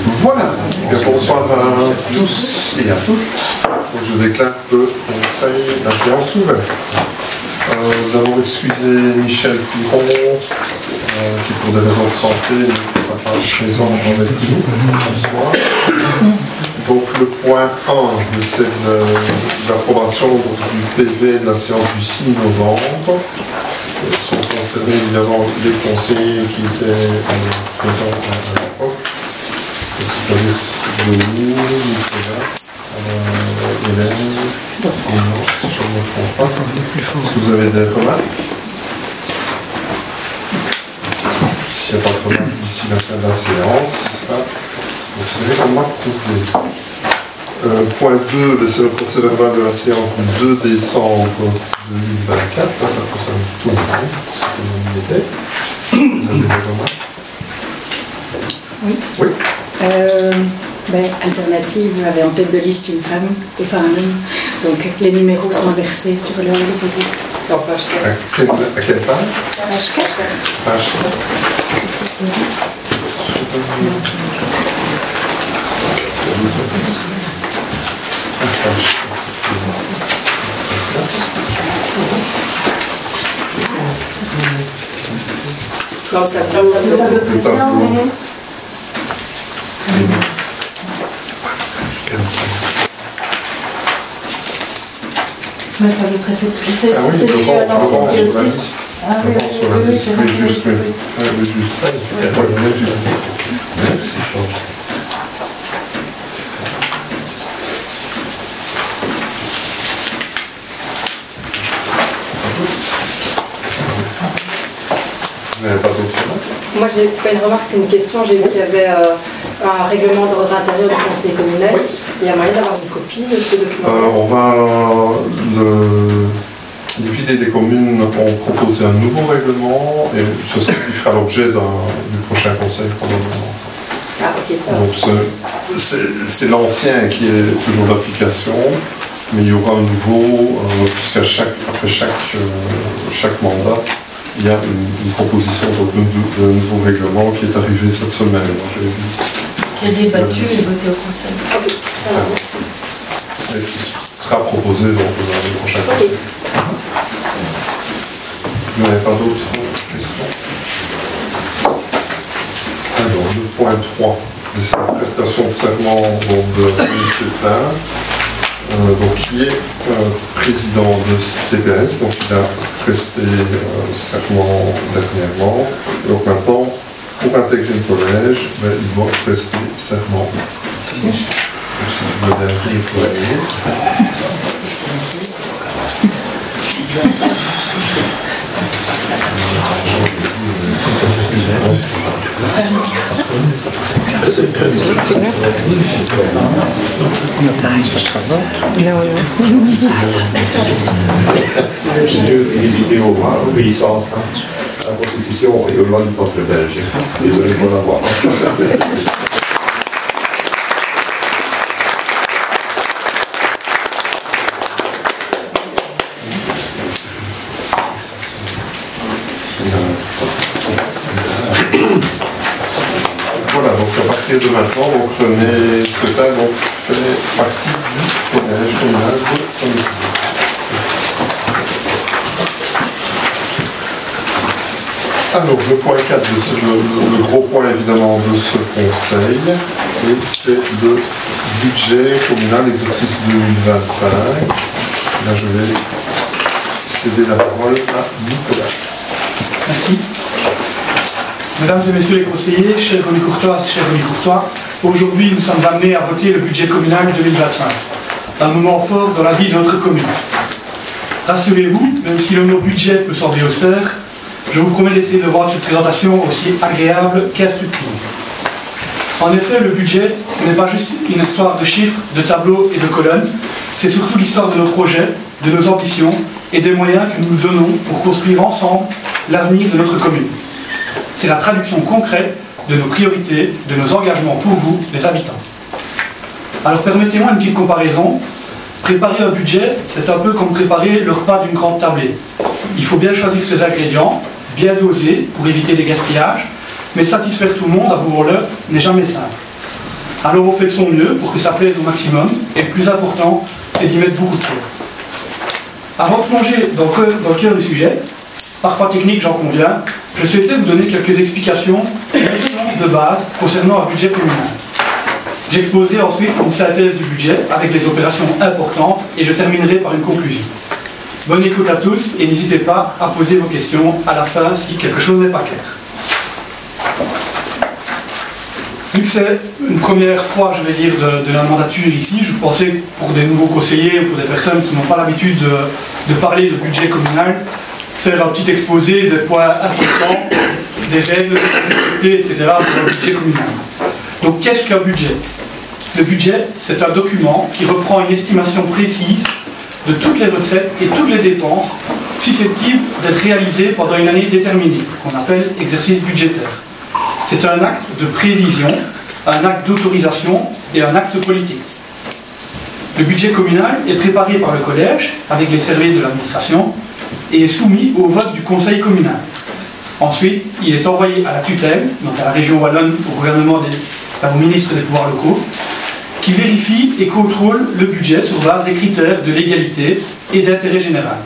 Voilà, bonsoir à tous et à toutes. Je déclare le conseil, la séance ouverte. D'abord excuser Michel Piron, qui pour des raisons de santé n'est pas présent avec nous ce soir. Donc le point 1, c'est l'approbation du PV de la séance du 6 novembre. Sont concernés évidemment les conseillers qui étaient présents à l'époque. C'est-à-dire Sidonie, Nicolas, Hélène, et non, si je ne me trompe pas. Est-ce que vous avez des remarques? S'il n'y a pas de remarques d'ici la fin de la séance, ce sera considéré comme approuvé. Point 2, c'est le procès verbal de la séance du 2 décembre 2024. Là, ça concerne tout le monde, ce que l'on y était. Vous avez des remarques? Oui. Oui. Alternative avait en tête de liste une femme et pas un homme. Donc les numéros sont inversés sur le dépôt. C'est en page 4. À quelle page? Page 4. Page Le tableau précédent. C'est lié à l'ancienne aussi. Ah oui, c'est juste. Moi, c'est pas une remarque, c'est une question. J'ai vu qu'il y avait un règlement d'ordre intérieur du conseil communal. Oui. Il y a moyen d'avoir une copie de ce document? On va les villes et les communes ont proposé un nouveau règlement et ce qui fera l'objet du prochain conseil probablement. Ah, ok, ça va. Donc c'est l'ancien qui est toujours d'application, mais il y aura un nouveau, puisqu'après chaque mandat, il y a une proposition d'un nouveau règlement qui est arrivé cette semaine. Qui est débattu et voté au conseil. Ok, ça va. Et qui sera proposé dans le prochain conseil. Il n'y avait pas d'autres questions? Alors, le point 3, c'est la prestation de serment de M. Tard, qui est président de CPS, donc il a presté serment dernièrement. Donc maintenant, pour intégrer le collège, il doit prester serment ici. Donc si vous voulez déployer. Éviter au moins l'obéissance à la Constitution et aux lois du peuple belge. Désolé pour l'avoir. Voilà, donc à partir de maintenant, René Scottin fait partie du collège communal de Tonneau. Alors, le point 4, c'est le gros point évidemment de ce conseil, et c'est le budget communal exercice 2025. Là, je vais céder la parole à Nicolas. Merci. Mesdames et messieurs les conseillers, chers amis courtois et chers amis courtois, aujourd'hui nous sommes amenés à voter le budget communal 2025, un moment fort dans la vie de notre commune. Rassurez-vous, même si le mot budget peut sembler austère, je vous promets d'essayer de rendre cette présentation aussi agréable qu'instructive. En effet, le budget, ce n'est pas juste une histoire de chiffres, de tableaux et de colonnes, c'est surtout l'histoire de nos projets, de nos ambitions et des moyens que nous nous donnons pour construire ensemble l'avenir de notre commune. C'est la traduction concrète de nos priorités, de nos engagements pour vous, les habitants. Alors permettez-moi une petite comparaison. Préparer un budget, c'est un peu comme préparer le repas d'une grande tablée. Il faut bien choisir ses ingrédients, bien doser pour éviter les gaspillages, mais satisfaire tout le monde, avouons-le, n'est jamais simple. Alors on fait de son mieux pour que ça plaise au maximum, et le plus important, c'est d'y mettre beaucoup de cœur. Avant de plonger dans le cœur du sujet, parfois technique, j'en conviens, je souhaitais vous donner quelques explications de base concernant un budget communal. J'exposerai ensuite une synthèse du budget avec les opérations importantes et je terminerai par une conclusion. Bonne écoute à tous et n'hésitez pas à poser vos questions à la fin si quelque chose n'est pas clair. Vu que c'est une première fois, je vais dire, de la mandature ici, je pensais que pour des nouveaux conseillers ou pour des personnes qui n'ont pas l'habitude de parler de budget communal, faire un petit exposé des points importants, des règles, etc. pour le budget communal. Donc qu'est-ce qu'un budget? Le budget, c'est un document qui reprend une estimation précise de toutes les recettes et toutes les dépenses susceptibles d'être réalisées pendant une année déterminée, qu'on appelle exercice budgétaire. C'est un acte de prévision, un acte d'autorisation et un acte politique. Le budget communal est préparé par le collège avec les services de l'administration et est soumis au vote du conseil communal. Ensuite, il est envoyé à la tutelle, donc à la région wallonne, au gouvernement, au ministre des pouvoirs locaux, qui vérifie et contrôle le budget sur base des critères de légalité et d'intérêt général.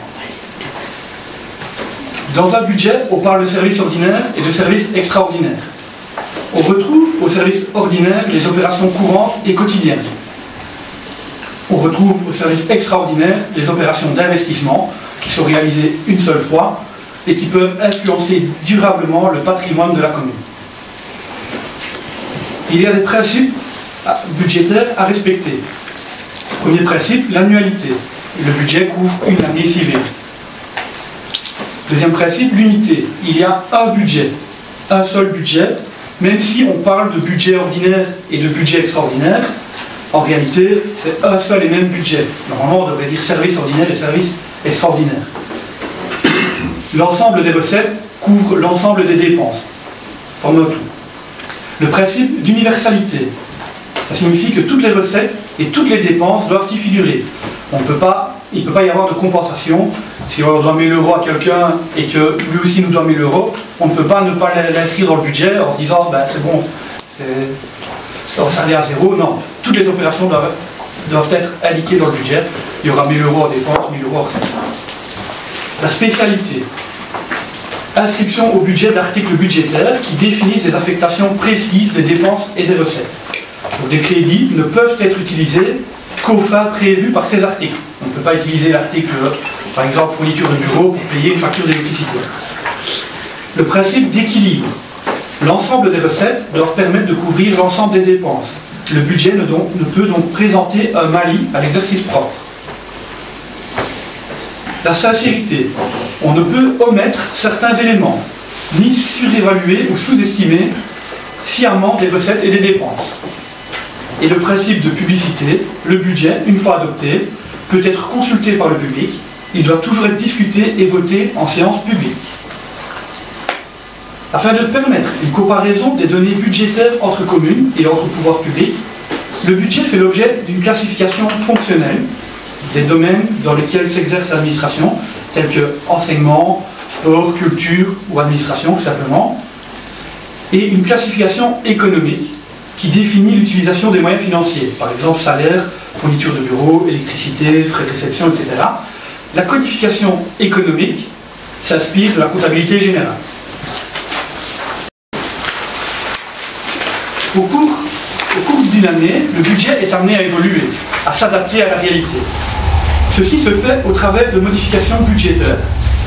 Dans un budget, on parle de services ordinaires et de services extraordinaires. On retrouve au service ordinaire les opérations courantes et quotidiennes. On retrouve au service extraordinaire les opérations d'investissement qui sont réalisées une seule fois et qui peuvent influencer durablement le patrimoine de la commune. Il y a des principes budgétaires à respecter. Premier principe, l'annualité. Le budget couvre une année civile. Deuxième principe, l'unité. Il y a un budget, un seul budget, même si on parle de budget ordinaire et de budget extraordinaire, en réalité, c'est un seul et même budget. Normalement, on devrait dire service ordinaire et service extraordinaire. L'ensemble des recettes couvre l'ensemble des dépenses, forme un tout. Le principe d'universalité, ça signifie que toutes les recettes et toutes les dépenses doivent y figurer. Il ne peut pas y avoir de compensation. Si on doit 1000 € à quelqu'un et que lui aussi nous doit 1000 €, on ne peut pas ne pas l'inscrire dans le budget en se disant ben, c'est bon, ça est à zéro. Non, toutes les opérations doivent être indiquées dans le budget. Il y aura 1000 € en dépenses, 1000 € en recettes. La spécialité. Inscription au budget d'articles budgétaires qui définissent des affectations précises des dépenses et des recettes. Donc des crédits ne peuvent être utilisés qu'aux fins prévues par ces articles. On ne peut pas utiliser l'article, par exemple, fourniture de bureau pour payer une facture d'électricité. Le principe d'équilibre. L'ensemble des recettes doivent permettre de couvrir l'ensemble des dépenses. Le budget ne peut donc présenter un mali à l'exercice propre. La sincérité. On ne peut omettre certains éléments, ni surévaluer ou sous-estimer sciemment des recettes et des dépenses. Et le principe de publicité, le budget, une fois adopté, peut être consulté par le public, il doit toujours être discuté et voté en séance publique. Afin de permettre une comparaison des données budgétaires entre communes et entre pouvoirs publics, le budget fait l'objet d'une classification fonctionnelle des domaines dans lesquels s'exerce l'administration, tels que enseignement, sport, culture ou administration tout simplement, et une classification économique qui définit l'utilisation des moyens financiers, par exemple salaire, fourniture de bureau, électricité, frais de réception, etc. La codification économique s'inspire de la comptabilité générale. Au cours d'une année, le budget est amené à évoluer, à s'adapter à la réalité. Ceci se fait au travers de modifications budgétaires,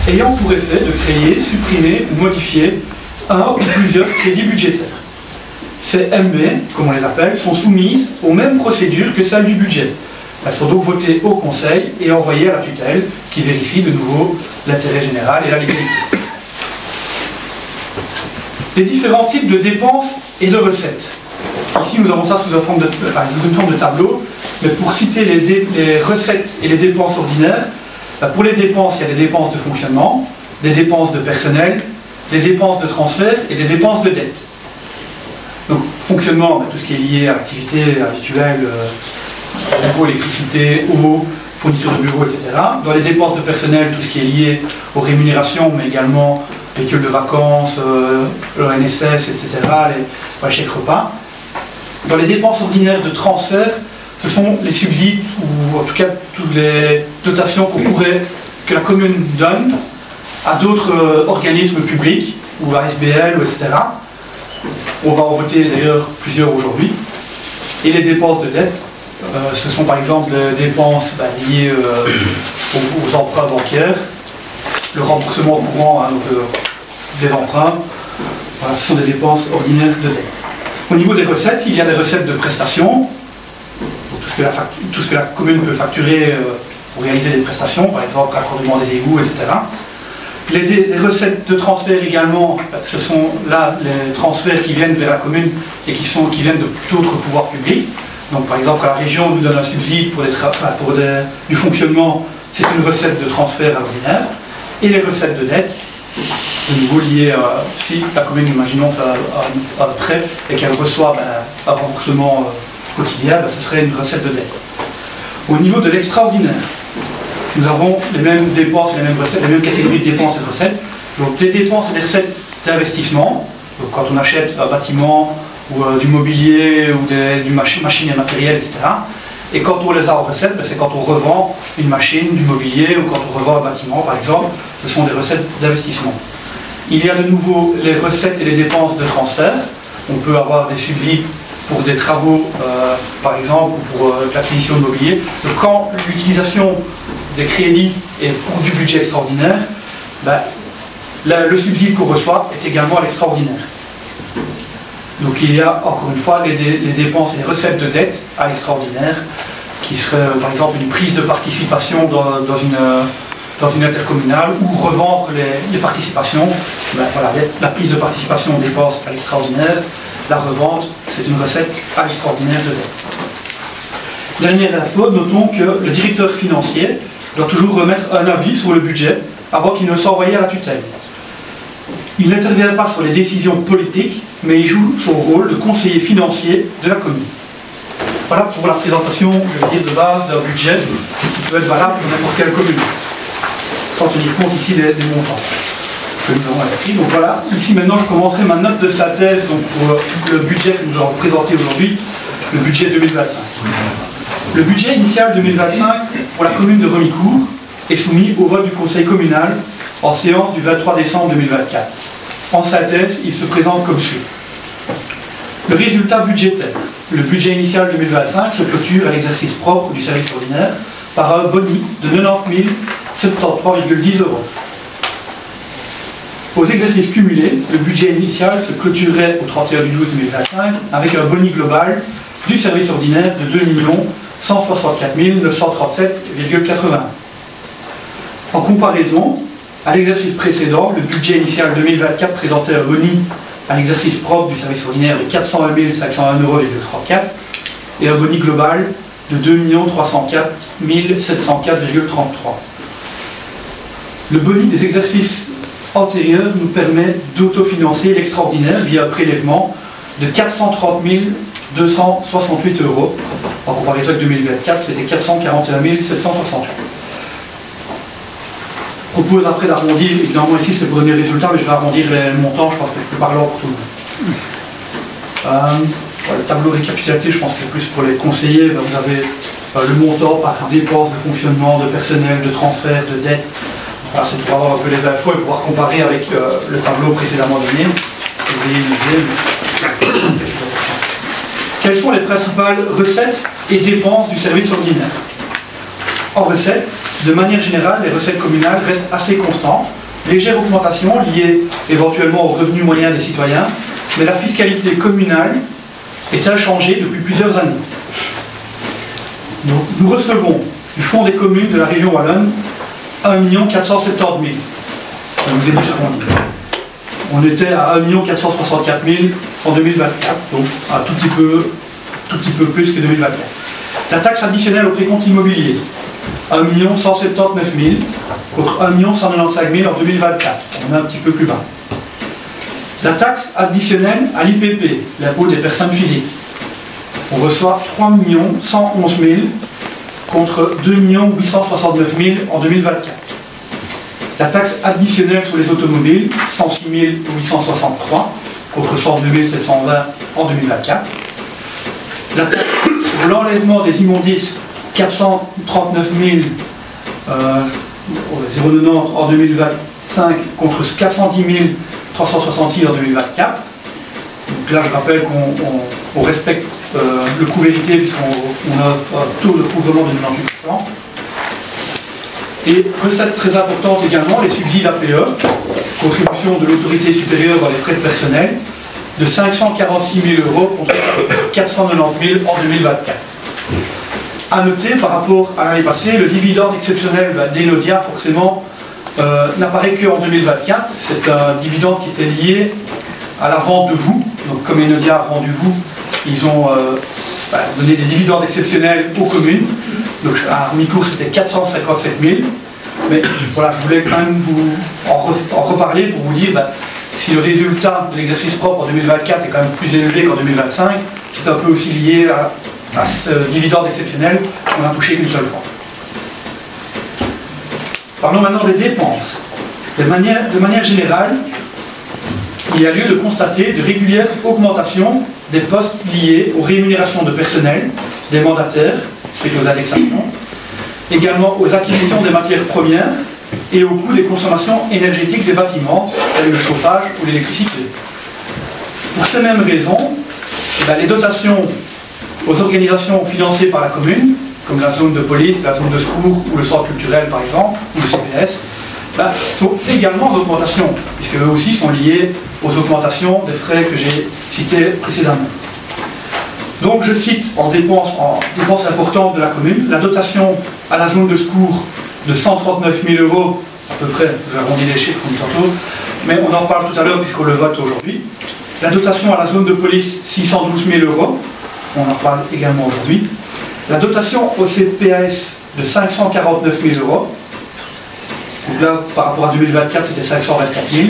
ayant pour effet de créer, supprimer ou modifier un ou plusieurs crédits budgétaires. Ces MB, comme on les appelle, sont soumises aux mêmes procédures que celles du budget. Elles sont donc votées au Conseil et envoyées à la tutelle, qui vérifie de nouveau l'intérêt général et la légalité. Les différents types de dépenses et de recettes. Ici, nous avons ça sous une forme de tableau, mais pour citer les recettes et les dépenses ordinaires, pour les dépenses, il y a des dépenses de fonctionnement, des dépenses de personnel, des dépenses de transfert et des dépenses de dette. Donc, fonctionnement, tout ce qui est lié à l'activité habituelle, électricité, eau, fourniture de bureau, etc. Dans les dépenses de personnel, tout ce qui est lié aux rémunérations, mais également véhicules de vacances, l'ONSS, etc., les chèques repas. Dans les dépenses ordinaires de transfert, ce sont les subsides, ou en tout cas toutes les dotations que la commune donne à d'autres organismes publics, ou à SBL, etc. On va en voter d'ailleurs plusieurs aujourd'hui. Et les dépenses de dette, ce sont par exemple les dépenses liées aux emprunts bancaires, le remboursement courant des emprunts. Voilà, ce sont des dépenses ordinaires de dette. Au niveau des recettes, il y a des recettes de prestations, tout ce que la commune peut facturer pour réaliser des prestations, par exemple raccordement des égouts, etc. Les recettes de transfert également, ce sont là les transferts qui viennent vers la commune et qui viennent d'autres pouvoirs publics. Donc par exemple, la région nous donne un subside pour du fonctionnement, c'est une recette de transfert ordinaire. Et les recettes de dette, de nouveau liées si la commune, imaginons, fait un prêt et qu'elle reçoit un remboursement quotidien, ce serait une recette de dette. Au niveau de l'extraordinaire, nous avons les mêmes dépenses et les mêmes recettes, les mêmes catégories de dépenses et de recettes. Donc des dépenses et des recettes d'investissement, donc quand on achète un bâtiment ou du mobilier ou du machine et matériel, etc. Et quand on les a en recettes, c'est quand on revend une machine, du mobilier ou quand on revend un bâtiment, par exemple, ce sont des recettes d'investissement. Il y a de nouveau les recettes et les dépenses de transfert. On peut avoir des subsides pour des travaux, par exemple, ou pour l'acquisition de mobilier. Donc quand l'utilisation des crédits est pour du budget extraordinaire, le subside qu'on reçoit est également à l'extraordinaire. Donc il y a, encore une fois, les dépenses et les recettes de dette à l'extraordinaire, qui seraient, par exemple, une prise de participation dans une intercommunale, ou revendre les participations. Voilà, la prise de participation, on dépense à l'extraordinaire. La revente, c'est une recette à l'extraordinaire de dette. Dernière info, notons que le directeur financier doit toujours remettre un avis sur le budget avant qu'il ne soit envoyé à la tutelle. Il n'intervient pas sur les décisions politiques, mais il joue son rôle de conseiller financier de la commune. Voilà pour la présentation, je vais dire, de base d'un budget qui peut être valable pour n'importe quelle commune, sans tenir compte ici des montants que nous avons inscrits. Donc voilà, ici maintenant je commencerai ma note de synthèse donc pour le budget que nous allons présenter aujourd'hui, le budget 2025. Le budget initial 2025 pour la commune de Remicourt est soumis au vote du conseil communal en séance du 23 décembre 2024. En synthèse, il se présente comme suit. Le résultat budgétaire. Le budget initial 2025 se clôture à l'exercice propre du service ordinaire par un boni de 90 073,10 €. Aux exercices cumulés, le budget initial se clôturerait au 31/12/2025 avec un boni global du service ordinaire de 2 164 937,80 €. En comparaison, à l'exercice précédent, le budget initial 2024 présentait un boni à l'exercice propre du service ordinaire de 401 501,34 € et un boni global de 2 304 704,33 €. Le boni des exercices antérieurs nous permet d'autofinancer l'extraordinaire via un prélèvement de 430 268 €. En comparaison avec 2024, c'était 441 768. Je propose après d'arrondir, évidemment ici c'est pour donner le résultat, mais je vais arrondir le montant, je pense que c'est plus parlant pour tout le monde. Le tableau récapitulatif, je pense que c'est plus pour les conseillers. Vous avez le montant par dépenses de fonctionnement, de personnel, de transfert, de dette. Voilà, c'est pour avoir un peu les infos et pouvoir comparer avec le tableau précédemment donné. Quelles sont les principales recettes et dépenses du service ordinaire? En recettes, de manière générale, les recettes communales restent assez constantes. Légère augmentation liée éventuellement aux revenus moyens des citoyens, mais la fiscalité communale est inchangée depuis plusieurs années. Donc, nous recevons du fonds des communes de la région wallonne 1 470 000. Je vous ai déjà rendu. On était à 1 464 000 en 2024, donc un tout petit peu plus que 2024. La taxe additionnelle au précompte immobilier, 1 179 000 contre 1 195 000 en 2024. On est un petit peu plus bas. La taxe additionnelle à l'IPP, l'impôt des personnes physiques. On reçoit 3 111 000 contre 2 869 000 en 2024. La taxe additionnelle sur les automobiles, 106 863 contre 102 720 en 2024. La taxe sur l'enlèvement des immondices, 439 090 en 2025 contre 410 366 en 2024. Donc là, je rappelle qu'on respecte le coût vérité puisqu'on a un taux de recouvrement de 98%. Et recette très importante également, les subsides APE, contribution de l'autorité supérieure dans les frais de personnel, de 546 000 € contre 490 000 en 2024. À noter, par rapport à l'année passée, le dividende exceptionnel d'Enodia, forcément, n'apparaît qu'en 2024. C'est un dividende qui était lié à la vente de vous. Donc, comme Enodia a vendu vous, ils ont donné des dividendes exceptionnels aux communes. Donc, à mi-cours, c'était 457 000. Mais voilà, je voulais quand même vous en reparler pour vous dire si le résultat de l'exercice propre en 2024 est quand même plus élevé qu'en 2025, c'est un peu aussi lié à ce dividende exceptionnel qu'on n'a touché qu'une seule fois. Parlons maintenant des dépenses. De manière générale, il y a lieu de constater de régulières augmentations des postes liés aux rémunérations de personnel, des mandataires, suite aux indexations, également aux acquisitions des matières premières et au coût des consommations énergétiques des bâtiments, tels le chauffage ou l'électricité. Pour ces mêmes raisons, les dotations aux organisations financées par la commune, comme la zone de police, la zone de secours ou le centre culturel par exemple, ou le CPS, sont également en augmentation, puisque eux aussi sont liés aux augmentations des frais que j'ai cités précédemment. Donc je cite en dépenses importantes de la commune, la dotation à la zone de secours de 139 000 € à peu près, j'arrondis les chiffres comme tantôt, mais on en reparle tout à l'heure puisqu'on le vote aujourd'hui. La dotation à la zone de police, 612 000 €, on en reparle également aujourd'hui. La dotation au CPAS de 549 000 €, donc là par rapport à 2024 c'était 524 000,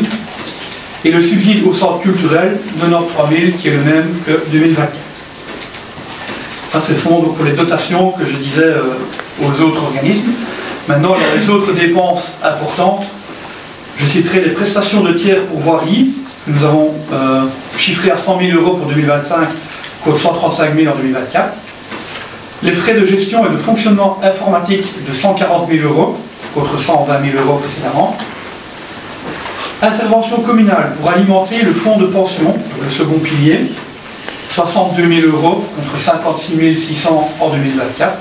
et le subside au centre culturel, 93 000 qui est le même que 2024. Ça, ce sont donc pour les dotations que je disais aux autres organismes. Maintenant, dans les autres dépenses importantes, je citerai les prestations de tiers pour voirie, que nous avons chiffrées à 100 000 € pour 2025, contre 135 000 en 2024. Les frais de gestion et de fonctionnement informatique de 140 000 €, contre 120 000 € précédemment. Intervention communale pour alimenter le fonds de pension, le second pilier, 62 000 € contre 56 600 en 2024.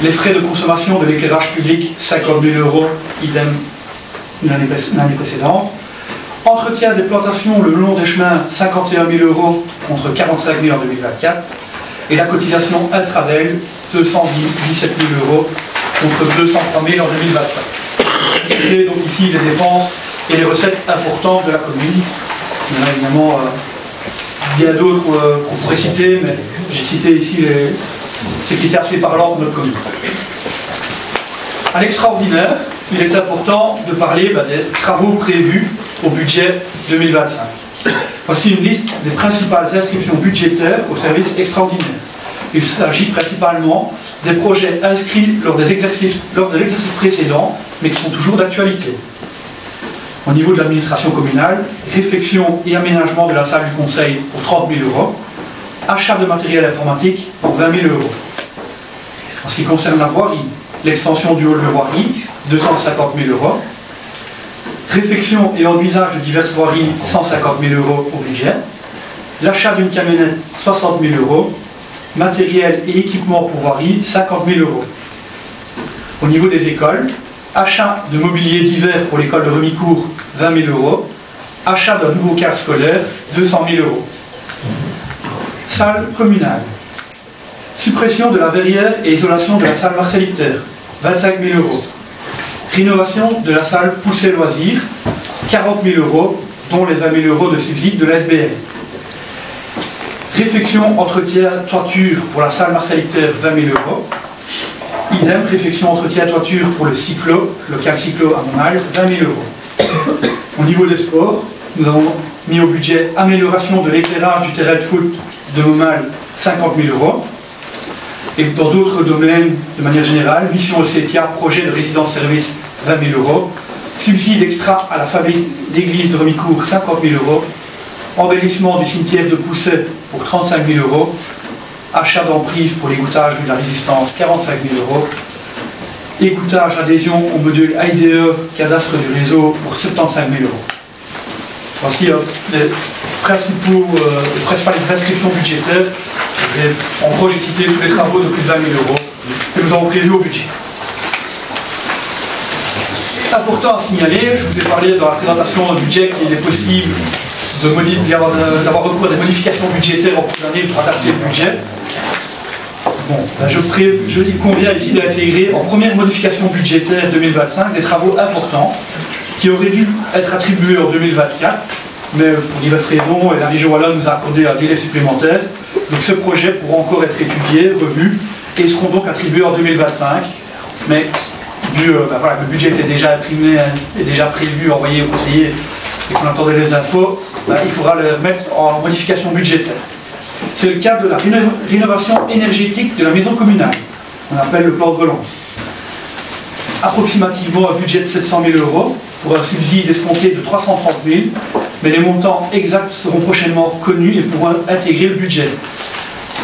Les frais de consommation de l'éclairage public, 50 000 €, idem l'année précédente. Entretien des plantations le long des chemins, 51 000 € contre 45 000 en 2024. Et la cotisation Intradel, 217 000 € contre 203 000 en 2024. C'était donc ici les dépenses et les recettes importantes de la commune. Il y en a évidemment bien d'autres qu'on pourrait citer, mais j'ai cité ici ce qui était assez parlant de notre commune. À l'extraordinaire, il est important de parler des travaux prévus au budget 2025. Voici une liste des principales inscriptions budgétaires au service extraordinaire. Il s'agit principalement des projets inscrits lors de l'exercice précédent, mais qui sont toujours d'actualité. Au niveau de l'administration communale, réfection et aménagement de la salle du conseil pour 30 000 €, achat de matériel informatique pour 20 000 €. En ce qui concerne la voirie, l'extension du hall de voirie, 250 000 €, réfection et enduisage de diverses voiries, 150 000 € au budget, l'achat d'une camionnette, 60 000 €, matériel et équipement pour voirie, 50 000 €. Au niveau des écoles, achat de mobilier d'hiver pour l'école de Remicourt, 20 000 €, achat d'un nouveau car scolaire, 200 000 €. Salle communale, suppression de la verrière et isolation de la salle Marcel-Ipter, 25 000 €. Rénovation de la salle Pousset Loisirs, 40 000 €, dont les 20 000 € de subside de la SBL. Réfection, entretien, toiture pour la salle Marcel-Ipter, 20 000 €. Idem, réfection, entretien, toiture pour le cyclo, local cyclo à Montmal, 20 000 €. Au niveau des sports, nous avons mis au budget amélioration de l'éclairage du terrain de foot de Montmal, 50 000 €. Et dans d'autres domaines, de manière générale, mission ECETIA, projet de résidence-service, 20 000 €. Subside extra à la fabrique d'église de Remicourt, 50 000 €. Embellissement du cimetière de Pousset pour 35 000 €. achat d'emprise pour l'égouttage de la résistance, 45 000 euros. Égouttage, adhésion au module IDE, cadastre du réseau, pour 75 000 euros. Voici les principales inscriptions budgétaires. En gros, j'ai cité tous les travaux de plus de 20 000 euros que nous avons prévus au budget. Important à signaler, je vous ai parlé dans la présentation du budget qu'il est possible d'avoir recours à des modifications budgétaires en cours d'année pour adapter le budget. Bon, il convient ici d'intégrer en première modification budgétaire 2025 des travaux importants qui auraient dû être attribués en 2024, mais pour diverses raisons, et la région wallonne nous a accordé un délai supplémentaire. Donc ce projet pourra encore être étudié, revu, et seront donc attribués en 2025. Mais vu que le budget était déjà imprimé et déjà prévu, envoyé aux conseillers, et qu'on attendait les infos, il faudra le mettre en modification budgétaire. C'est le cas de la rénovation énergétique de la maison communale, on appelle le plan de relance. Approximativement un budget de 700 000 euros pour un subside escompté de 330 000, mais les montants exacts seront prochainement connus et pourront intégrer le budget.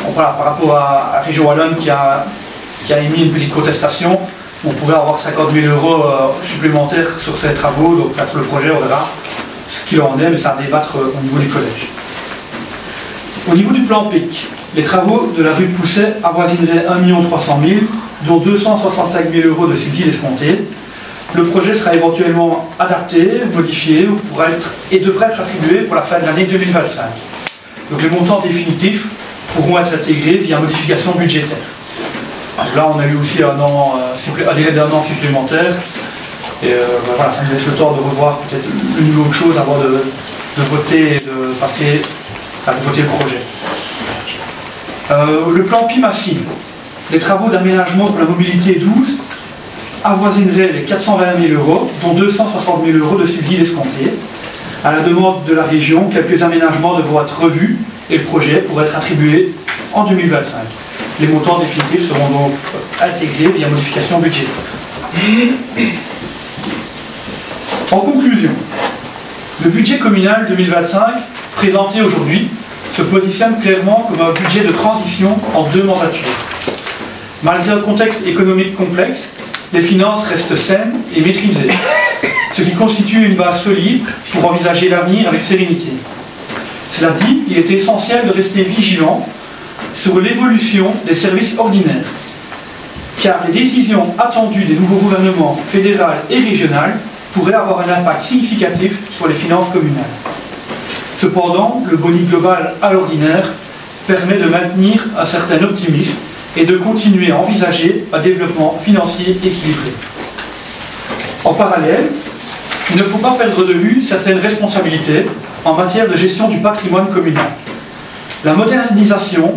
Bon, voilà, par rapport à la région wallonne qui a émis une petite contestation, on pourrait avoir 50 000 euros supplémentaires sur ces travaux, donc face au projet, on verra ce qu'il en est, mais ça va débattre au niveau du collège. Au niveau du plan PIC, les travaux de la rue Pousset avoisineraient 1 300 000, dont 265 000 euros de subsides escomptés. Le projet sera éventuellement adapté, modifié, et devrait être attribué pour la fin de l'année 2025. Donc les montants définitifs pourront être intégrés via modification budgétaire. Donc là, on a eu aussi un délai d'1 an supplémentaire. Et voilà, ça nous laisse le temps de revoir peut-être une ou autre chose avant de voter et de passer à voter le projet. Le plan PIMACI, les travaux d'aménagement pour la mobilité 12 avoisineraient les 420 000 euros, dont 260 000 euros de subsides escomptés. À la demande de la région, quelques aménagements devront être revus et le projet pourrait être attribué en 2025. Les montants définitifs seront donc intégrés via modification budgétaire. En conclusion, le budget communal 2025 présenté aujourd'hui se positionne clairement comme un budget de transition en 2 mandatures. Malgré un contexte économique complexe, les finances restent saines et maîtrisées, ce qui constitue une base solide pour envisager l'avenir avec sérénité. Cela dit, il est essentiel de rester vigilant sur l'évolution des services ordinaires, car les décisions attendues des nouveaux gouvernements fédéral et régional pourraient avoir un impact significatif sur les finances communales. Cependant, le boni global à l'ordinaire permet de maintenir un certain optimisme et de continuer à envisager un développement financier équilibré. En parallèle, il ne faut pas perdre de vue certaines responsabilités en matière de gestion du patrimoine communal. La modernisation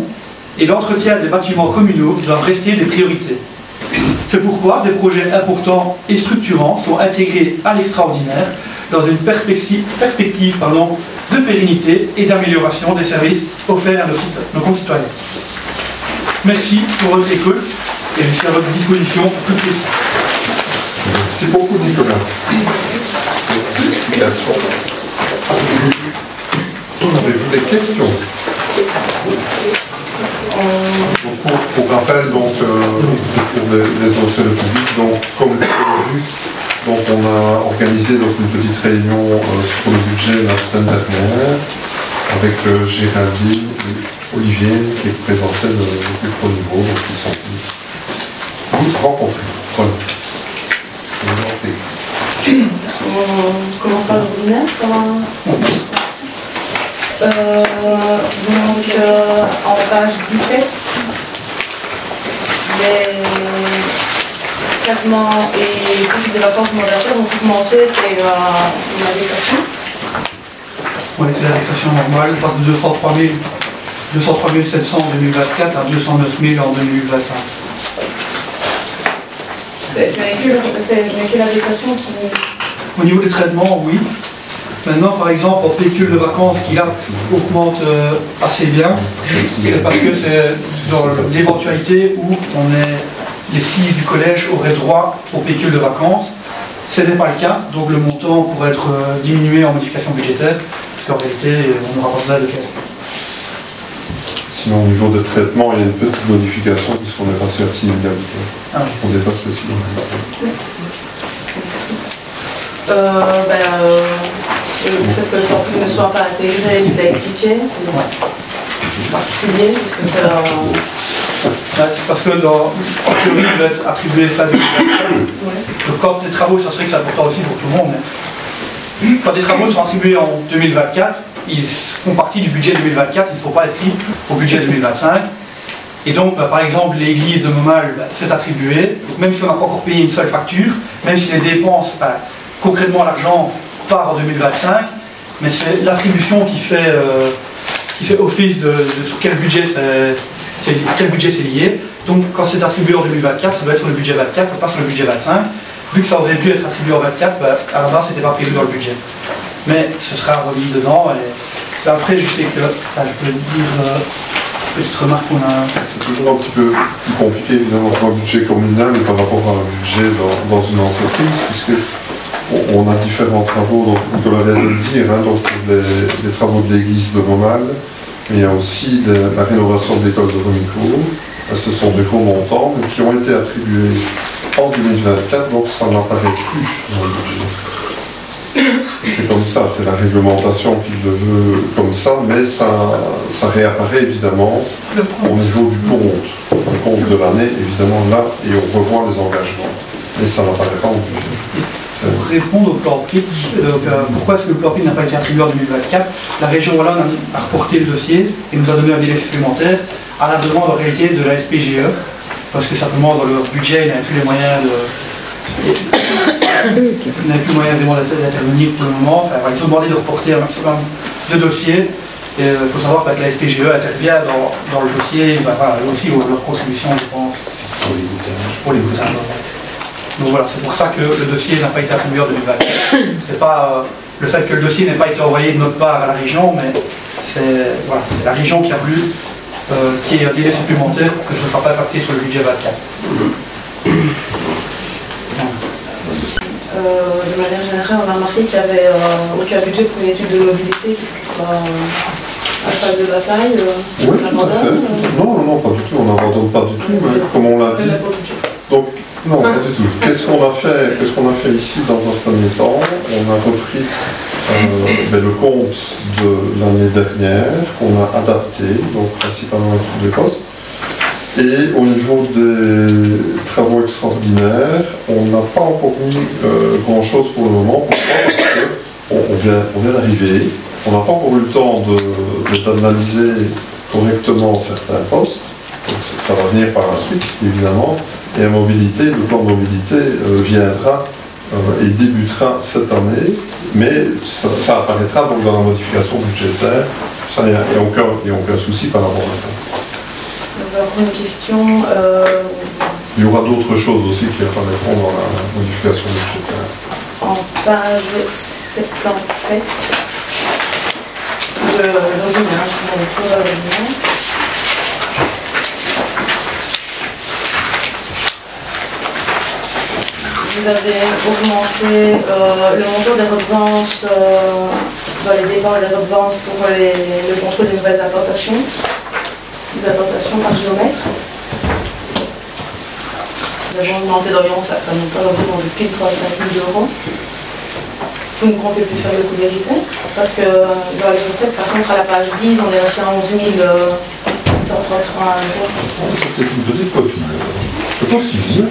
et l'entretien des bâtiments communaux doivent rester des priorités. C'est pourquoi des projets importants et structurants sont intégrés à l'extraordinaire dans une perspective de pérennité et d'amélioration des services offerts à nos concitoyens. Merci pour votre écoute et je suis à votre disposition pour toute question. Merci beaucoup, Nicolas. Cette explication. Avez-vous des questions? Pour rappel, donc, pour les autres et le public, donc, comme prévu, donc, on a organisé donc, une petite réunion sur le budget la semaine dernière avec Géraldine et Olivier qui présentaient le plus haut niveau, donc ils sont tous rencontrés. Voilà. On commence par l'ordinaire, ça va. En page 17, les traitements et prix des vacances mandataires ont augmenté, c'est une indexation. Oui, c'est l'indexation normale, je passe de 203 700 en 2024 à 209 000 en 2025. C'est que l'indexation qui... Au niveau des traitements, oui. Maintenant, par exemple, en pécule de vacances qui là augmente assez bien, c'est parce que c'est dans l'éventualité où les 6 du collège auraient droit au pécule de vacances. Ce n'est pas le cas, donc le montant pourrait être diminué en modification budgétaire, parce qu'en réalité, on n'aura pas besoin de caisse. Sinon, au niveau des traitements, il y a une petite modification puisqu'on est passé à 6 000 habitants. On dépasse les 6 000 habitants. Le fait que le campus ne soit pas intégré, tu l'as expliqué, c'est particulier, parce que c'est parce que en théorie, il va être attribué fin 2024. Donc quand les travaux, ça serait que c'est important aussi pour tout le monde. Mais quand des travaux sont attribués en 2024, ils font partie du budget 2024, ils ne sont pas inscrits au budget 2025. Et donc, par exemple, l'église de Montmal, c'est attribué, même si on n'a pas encore payé une seule facture, même si les dépenses, concrètement l'argent part en 2025, mais c'est l'attribution qui fait office de sur quel budget c'est lié. Donc, quand c'est attribué en 2024, ça doit être sur le budget 24, pas sur le budget 25. Vu que ça aurait dû être attribué en 24, à la base, c'était pas prévu dans le budget. Mais ce sera remis dedans. Et après, je sais que, je peux dire, petite remarque qu'on a. C'est toujours un petit peu plus compliqué, évidemment, pour un budget communal par rapport à un budget dans une entreprise, puisque on a différents travaux, donc Nicolas vient de le dire, donc les travaux de l'église de Montmal, mais il y a aussi la rénovation de l'école de Remicourt. Ce sont des gros montants, mais qui ont été attribués en 2024, donc ça n'apparaît plus dans le budget. C'est comme ça, c'est la réglementation qui le veut comme ça, mais ça réapparaît évidemment au niveau du compte de l'année, évidemment là, et on revoit les engagements. Mais ça n'apparaît pas au budget. Pour répondre au plan PIC, pourquoi est-ce que le plan PIC n'a pas été attribué en 2024? La région Wallonne a reporté le dossier et nous a donné un délai supplémentaire à la demande en réalité de la SPGE, parce que simplement dans leur budget, ils n'avaient plus les moyens vraiment d'intervenir pour le moment. Enfin, ils ont demandé de reporter un maximum de dossiers. Il faut savoir que la SPGE intervient dans le dossier, aussi leur contribution, je pense, pour les boutins. Donc voilà, c'est pour ça que le dossier n'a pas été attribué en 2024. C'est pas le fait que le dossier n'ait pas été envoyé de notre part à la région, mais c'est la région qui a voulu qu'il y ait un délai supplémentaire pour que ça ne soit pas impacté sur le budget 24. De manière générale, on a remarqué qu'il n'y avait aucun budget pour une étude de mobilité à phase de bataille. Oui, tout à fait. Non, pas du tout, on n'abandonne pas du tout, comme on l'a dit. Donc, non, pas du tout. Qu'est-ce qu'on a fait ici dans un premier temps? On a repris le compte de l'année dernière, qu'on a adapté, donc principalement à tous les postes. Et au niveau des travaux extraordinaires, on n'a pas encore mis grand-chose pour le moment. Pourquoi? Parce qu'on vient d'arriver, on n'a pas encore eu le temps d'analyser correctement certains postes. Donc ça va venir par la suite, évidemment. Et la mobilité, le plan de mobilité viendra et débutera cette année, mais ça apparaîtra donc dans la modification budgétaire. Ça, il n'y a aucun souci par rapport à ça. Une question. Il y aura d'autres choses aussi qui apparaîtront dans la modification budgétaire. En page 77, je reviens sur les cours à venir. Vous avez augmenté le montant des redevances dans les dépenses des redevances pour le contrôle des nouvelles importations. Des importations par géomètre. Nous avons augmenté d'environ, ça fait pas d'environ de pile 3 000 €. Vous ne comptez plus faire le coup vérité, parce que dans les recettes, par contre, à la page 10, on est resté à 11 133 €. C'est peut-être une petite copie. C'est possible.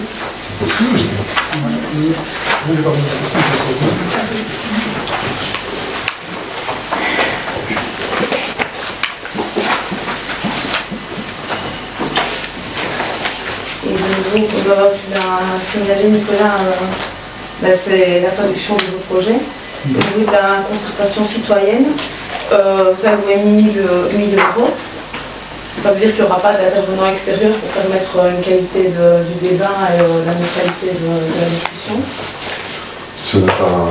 C'est possible. Et donc, on doit avoir pu signaler, Nicolas, c'est la traduction de vos projets. Au niveau de la concertation citoyenne, vous avez mis 1 000 €. Ça veut dire qu'il n'y aura pas d'intervenant extérieur pour permettre une qualité du débat et la neutralité de la discussion. Ce n'est pas...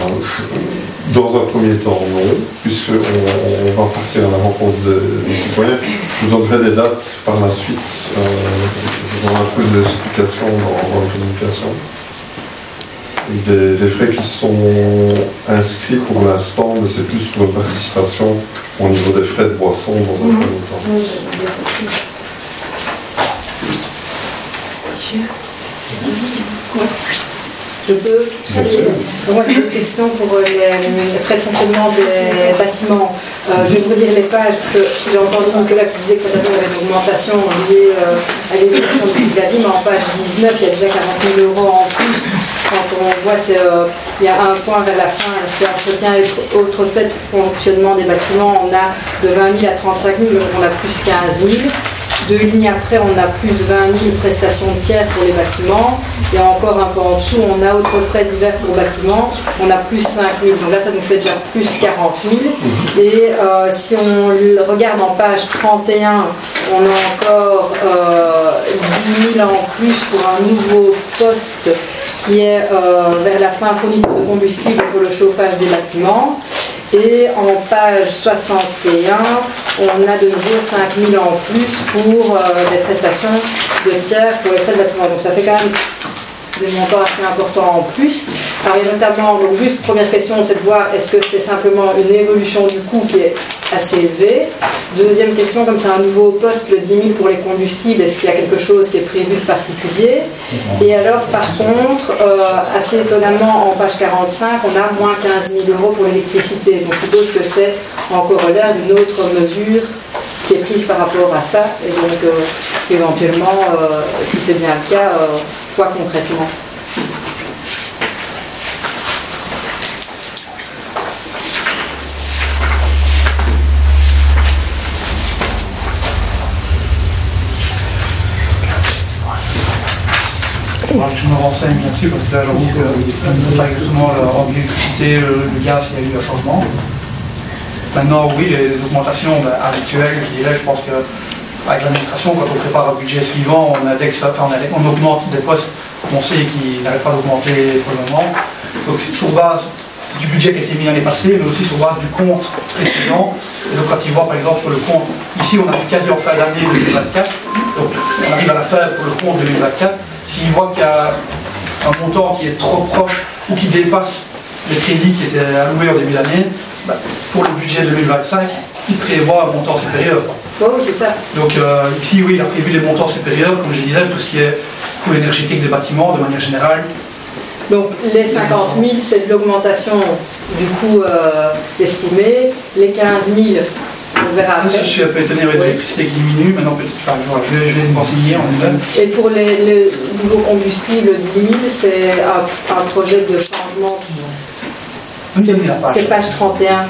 Dans un premier temps, non, puisqu'on va partir à la rencontre des citoyens. Je vous donnerai les dates par la suite. Je vous donnerai plus d'explications dans la communication. Les frais qui sont inscrits pour l'instant, mais c'est plus pour une participation au niveau des frais de boisson dans un premier temps. Je peux. Moi, j'ai une question pour les frais de fonctionnement des bâtiments. Je vais vous dire les pages, parce que j'ai entendu Nicolas qui disait que il y avait une augmentation liée à l'évolution du prix de la vie, mais en page 19, il y a déjà 40 000 € en plus. Quand on voit, il y a un point vers la fin, c'est entretien et autres frais de fonctionnement des bâtiments. On a de 20 000 à 35 000, on a plus 15 000. 2 lignes après, on a plus 20 000 prestations de tiers pour les bâtiments. Et encore un peu en dessous, on a autres frais divers pour bâtiments. On a plus 5 000. Donc là, ça nous fait déjà plus 40 000. Et si on le regarde en page 31, on a encore 10 000 en plus pour un nouveau poste qui est vers la fin fourniture de combustible pour le chauffage des bâtiments. Et en page 61, on a de nouveau 5 000 en plus pour des prestations de tiers pour les frais de bâtiment. Donc ça fait quand même des montants assez importants en plus. Alors, et notamment, donc juste première question, c'est de voir est-ce que c'est simplement une évolution du coût qui est assez élevée. Deuxième question, comme c'est un nouveau poste, le 10 000 pour les combustibles, est-ce qu'il y a quelque chose qui est prévu de particulier? Et alors, par contre, assez étonnamment, en page 45, on a moins 15 000 € pour l'électricité. Donc je suppose que c'est en corollaire d'une autre mesure qui est prise par rapport à ça. Et donc, éventuellement, si c'est bien le cas, quoi concrètement? Je me renseigne là-dessus parce que là j'avoue que je ne sais pas exactement l'électricité, le gaz, il y a eu un changement. Maintenant, oui, les augmentations habituelles, je dirais, je pense qu'avec l'administration, quand on prépare un budget suivant, on augmente des postes qu'on sait qu'ils n'arrêtent pas d'augmenter pour le moment. Donc c'est sur base du budget qui a été mis l'année passée, mais aussi sur base du compte précédent. Et donc quand ils voient par exemple sur le compte, ici on arrive quasi en fin d'année 2024, donc on arrive à la fin pour le compte 2024, s'ils voient qu'il y a un montant qui est trop proche ou qui dépasse les crédits qui étaient alloués en début d'année, pour le budget 2025, ils prévoient un montant supérieur. Oui, c'est ça. Donc ici, oui, il a prévu des montants supérieurs, comme je disais, tout ce qui est coût énergétique des bâtiments de manière générale. Donc les 50 000, c'est de l'augmentation du coût estimé. Les 15 000, on verra après. Je suis un peu étonné avec l'électricité qui diminue, maintenant peut-être, enfin, voilà, je vais m'enseigner en effet. Et pour les nouveaux combustibles, 10 000, c'est un projet de changement. C'est page 31.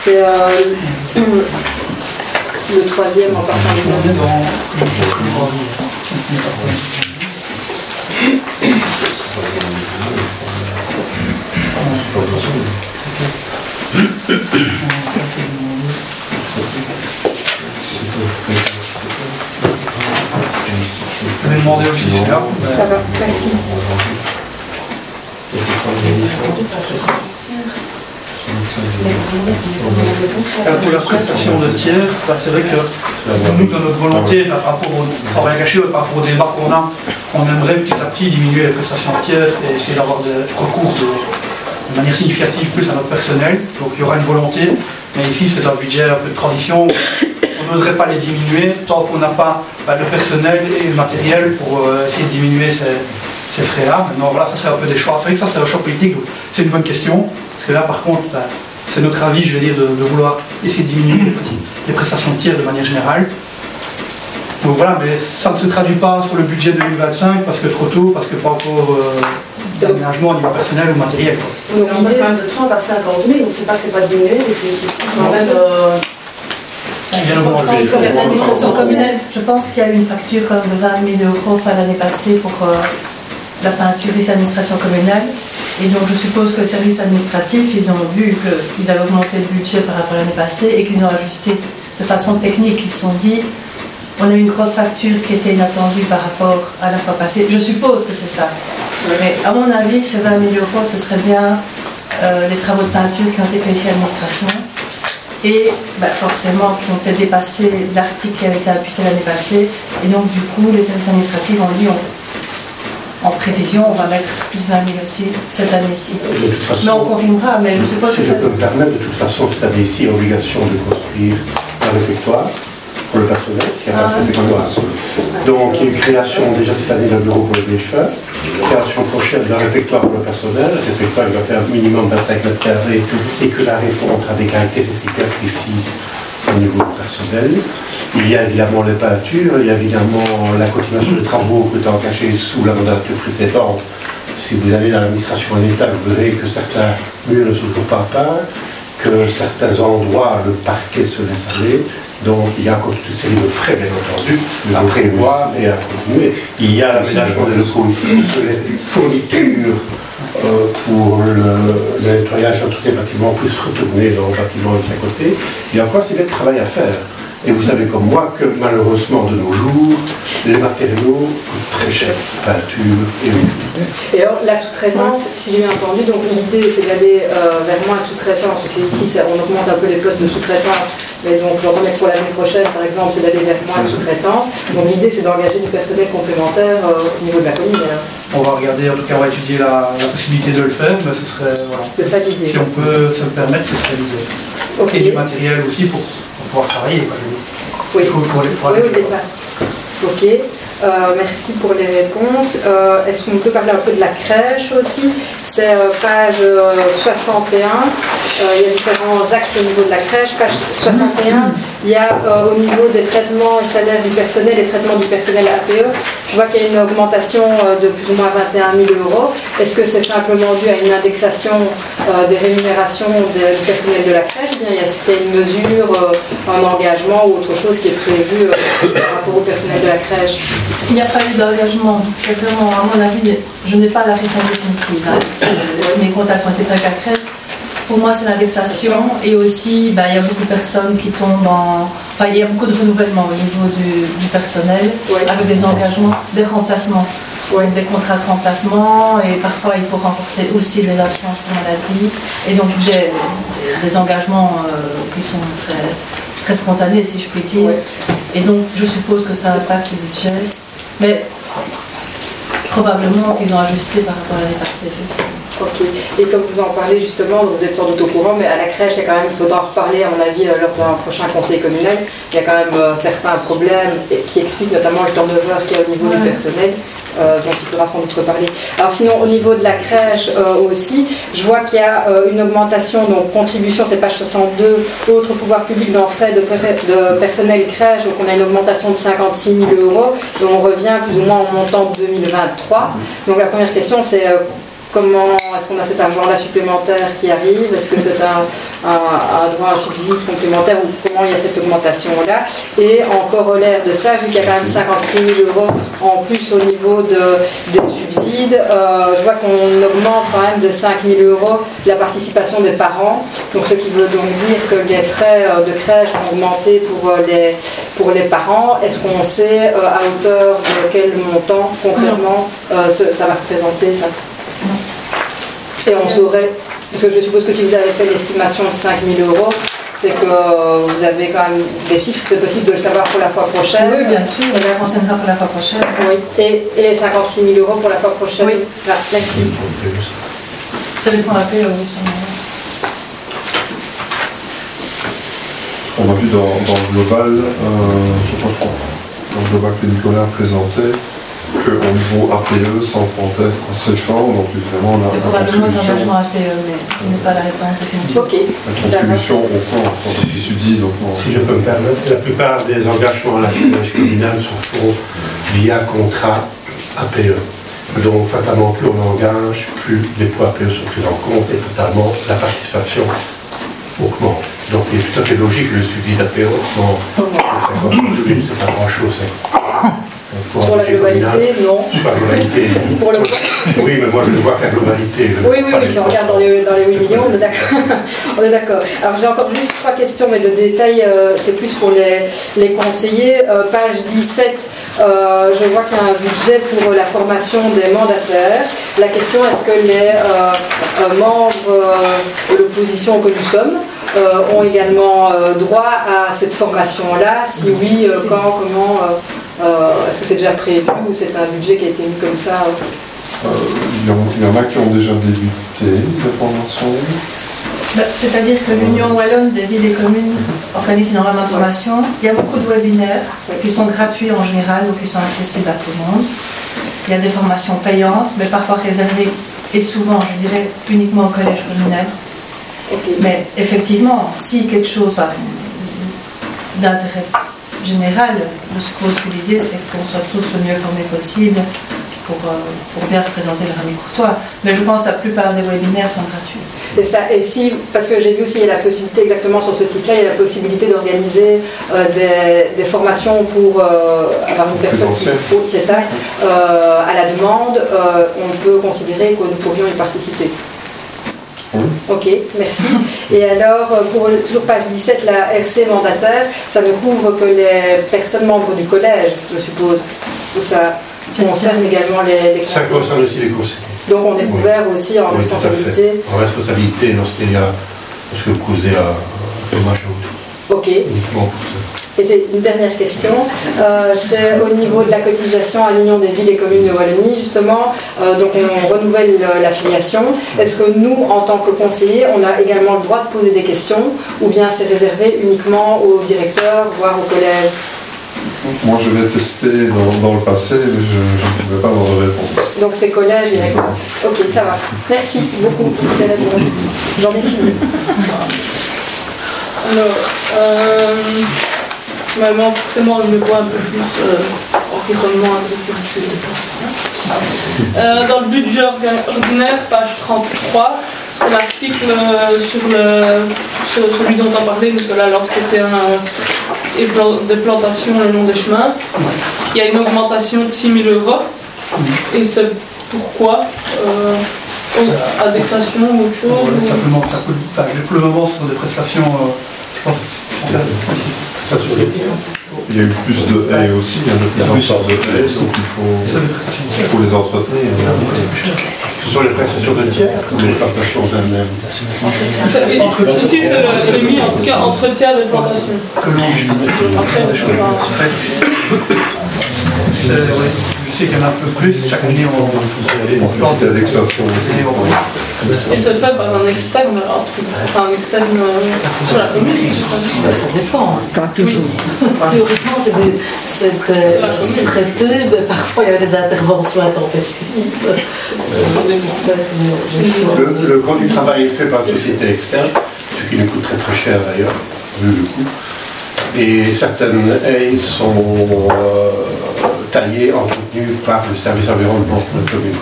C'est le troisième en partant du nom. Je vais demander aussi celui-là. Ça va, merci. Pour la prestation de tiers, c'est vrai que nous, dans notre volonté, sans rien cacher, par rapport au débat qu'on a, on aimerait petit à petit diminuer les prestations de tiers et essayer d'avoir des recours de manière significative plus à notre personnel. Donc il y aura une volonté, mais ici c'est un budget un peu de tradition. On n'oserait pas les diminuer tant qu'on n'a pas le personnel et le matériel pour essayer de diminuer ces frais-là. Maintenant voilà, ça c'est un peu des choix. C'est vrai que ça c'est un choix politique, c'est une bonne question. Parce que là par contre, c'est notre avis, je vais dire, de vouloir essayer de diminuer les prestations de tiers de manière générale. Donc voilà, mais ça ne se traduit pas sur le budget 2025 parce que trop tôt, parce que pas encore d'aménagement au niveau personnel ou matériel. Donc on a quand même le temps à 50 000, donc c'est pas que c'est pas diminué, c'est quand même... L'administration communale, je pense qu'il y a eu une facture comme de 20 000 € fin l'année passée pour la peinture des administrations communales. Et donc je suppose que le service administratif, ils ont vu qu'ils avaient augmenté le budget par rapport à l'année passée et qu'ils ont ajusté de façon technique. Ils se sont dit, on a eu une grosse facture qui était inattendue par rapport à la fois passée. Je suppose que c'est ça. Mais à mon avis, ces 20 000 €, ce serait bien les travaux de peinture qui ont été faits ici à l'administration. et forcément qui ont peut-être dépassé l'article qui avait été imputé l'année passée. Et donc du coup, les services administratifs ont dit en prévision, on va mettre plus 20 000 aussi cette année-ci. Mais on confirmera, mais je suppose que si ça... je peux me permettre, de toute façon, cette année-ci, obligation de construire un réfectoire pour le personnel, qui a un réfectoire. Donc, il y a une création déjà cette année d'un bureau pour les déchets, création prochaine d'un réfectoire pour le personnel. Le réfectoire, il va faire minimum 25 mètres carrés et que la réponse a des caractéristiques bien précises au niveau du personnel. Il y a évidemment les peintures, il y a évidemment la continuation des travaux qui étaient engagés sous la mandature précédente. Si vous allez dans l'administration en état, vous verrez que certains murs ne sont toujours pas peints, que certains endroits, le parquet se laisse aller. Donc il y a encore toute une série de frais, bien entendu, à prévoir et à continuer. Il y a l'aménagement des locaux ici, les fournitures pour le nettoyage d'entretien des bâtiments puissent retourner dans le bâtiment de sa côté. Il y a encore assez bien de travail à faire. Et vous savez comme moi que malheureusement de nos jours, les matériaux coûtent très cher, peinture et autres. Et alors la sous-traitance, si j'ai bien entendu, donc l'idée c'est d'aller vers moins de sous-traitance, parce qu'ici on augmente un peu les postes de sous-traitance, mais donc j'entends que pour l'année prochaine par exemple c'est d'aller vers moins de sous-traitance. Donc l'idée c'est d'engager du personnel complémentaire au niveau de la colline. On va regarder, en tout cas on va étudier la possibilité de le faire, mais ce serait, voilà. C'est ça l'idée. Si on peut se le permettre, ce serait l'idée. Okay. Et du matériel aussi pour pouvoir travailler. Quoi. Oui, il faut oui, c'est ça. Ok, merci pour les réponses. Est-ce qu'on peut parler un peu de la crèche aussi? C'est page 61. Il y a différents axes au niveau de la crèche. Page 61, il y a au niveau des traitements et salaires du personnel et traitements du personnel APE. Je vois qu'il y a une augmentation de plus ou moins 21 000 €. Est-ce que c'est simplement dû à une indexation des rémunérations du personnel de la crèche, ou bien est-ce qu'il y a une mesure, un engagement ou autre chose qui est prévu par rapport au personnel de la crèche? Il n'y a pas eu d'engagement. C'est vraiment, à mon avis, je n'ai pas la réponse définitive. Mes contacts ont été faits avec la crèche. Pour moi, c'est l'indexation et aussi, il y a beaucoup de personnes qui tombent en... Enfin, il y a beaucoup de renouvellement au niveau du personnel, avec des engagements, des remplacements, des contrats de remplacement, et parfois il faut renforcer aussi les absences pour maladie. Et donc, j'ai des engagements qui sont très, très spontanés, si je puis dire. Et donc, je suppose que ça impacte le budget. Mais probablement, ils ont ajusté par rapport à l'année passée. Ok. Et comme vous en parlez justement, vous êtes sans doute au courant, mais à la crèche, il faudra en reparler à mon avis lors d'un prochain conseil communal. Il y a quand même certains problèmes qui expliquent notamment le turnover qu'il y a au niveau du personnel. Donc il faudra sans doute reparler. Alors sinon, au niveau de la crèche aussi, je vois qu'il y a une augmentation, donc contribution, c'est page 62, autres pouvoirs publics dans frais de personnel crèche, donc on a une augmentation de 56 000 €, et on revient plus ou moins au montant de 2023. Donc la première question, c'est comment est-ce qu'on a cet argent-là supplémentaire qui arrive? Est-ce que c'est un droit à un subside complémentaire, ou comment il y a cette augmentation-là? Et en corollaire de ça, vu qu'il y a quand même 56 000 € en plus au niveau des subsides, je vois qu'on augmente quand même de 5 000 € la participation des parents. Donc ce qui veut donc dire que les frais de crèche ont augmenté pour les parents. Est-ce qu'on sait à hauteur de quel montant concrètement ça va représenter ça? Et on saurait, parce que je suppose que si vous avez fait l'estimation de 5 000 €, c'est que vous avez quand même des chiffres, c'est possible de le savoir pour la fois prochaine. Oui, bien sûr, on se renseignera pour la fois prochaine. Oui, et les 56 000 € pour la fois prochaine. Oui. Ah, merci. Ça dépend un peu. On a vu dans le global, je crois que dans le global que Nicolas présentait, qu'au niveau APE, ça empruntait assez fort, donc évidemment la probablement des contribution... engagements APE, mais ce n'est pas la réponse définitive. Ok. La contribution au fond, c'est subside, donc non. Si je peux me permettre, la plupart des engagements à la crèche communale se font via contrat APE. Donc, fatalement, plus on engage, plus les poids APE sont pris en compte et totalement la participation augmente. Donc, il est tout à fait logique le suivi d'APE augmente. C'est pas grand-chose. Sur la globalité, non. Sur la globalité. Pour le... Oui, mais moi je ne vois que la globalité. Oui, si on regarde dans les 8 millions, on est d'accord. On est d'accord. Alors j'ai encore juste 3 questions, mais de détail, c'est plus pour les conseillers. Page 17, je vois qu'il y a un budget pour la formation des mandataires. La question, est-ce que les membres de l'opposition que nous sommes ont également droit à cette formation-là? Si oui, quand, comment est-ce que c'est déjà prévu ou c'est un budget qui a été mis comme ça? Il y en a qui ont déjà débuté la formation. C'est-à-dire que l'Union Wallonne des villes et communes organise énormément de formations. Il y a beaucoup de webinaires qui sont gratuits en général ou qui sont accessibles à tout le monde. Il y a des formations payantes, mais parfois réservées, et souvent, je dirais, uniquement au collège communal. Mais effectivement, si quelque chose d'intérêt général, je suppose que l'idée c'est qu'on soit tous le mieux formés possible pour bien représenter le Rémy Courtois. Mais je pense que la plupart des webinaires sont gratuits. C'est ça. Et si, parce que j'ai vu aussi, il y a la possibilité exactement sur ce site-là, il y a la possibilité d'organiser des formations pour avoir une personne qui, c'est ça, à la demande, on peut considérer que nous pourrions y participer. Oui. Ok, merci. Et alors, pour toujours page 17, la RC mandataire, ça ne couvre que les personnes membres du collège, je suppose, ou ça concerne également les conseillers. Ça concerne aussi les conseillers. Donc on est couvert aussi en responsabilité. En responsabilité, lorsqu'il y a, lorsque vous causez un dommage. Ok. Uniquement pour ça. Et j'ai une dernière question. C'est au niveau de la cotisation à l'Union des villes et communes de Wallonie, justement. Donc on renouvelle l'affiliation. Est-ce que nous, en tant que conseillers, on a également le droit de poser des questions, ou bien c'est réservé uniquement au directeur, voire au collège? Moi, je vais tester dans le passé, mais je ne pouvais pas avoir de réponse. Donc c'est collège directement. Ok, ça va. Merci beaucoup pour les réponses. J'en ai fini. Alors, moi forcément, je me vois un peu plus environnement, agriculture. Dans le budget ordinaire, page 33, c'est l'article sur celui dont on parlait, Nicolas, l'entretien et des plantations le long des chemins. Il y a une augmentation de 6 000 €. Et c'est pourquoi indexation ou autre chose? Voilà, simplement, ça coûte, pour le moment, ce sont des prestations, je pense, qui sont il y a eu plus de haies aussi, il y a de plus en plus de haies, donc il faut les entretenir. Ce sont les prestations de tiers ou les plantations d'elles-mêmes? Ici, c'est mis en tout cas entretien des plantations. Je sais qu'il y en a un peu plus, chaque année on plante d'indexation aussi. Et c'est fait par un externe, enfin un externe sur la commune. Ça dépend, pas toujours. Théoriquement, c'est traité, mais parfois il y a des interventions intempestives. Le gros du travail est fait par une société externe, ce qui nous coûte très très cher d'ailleurs, vu le coût. Et certaines haies sont taillées, entretenues par le service environnement de la commune.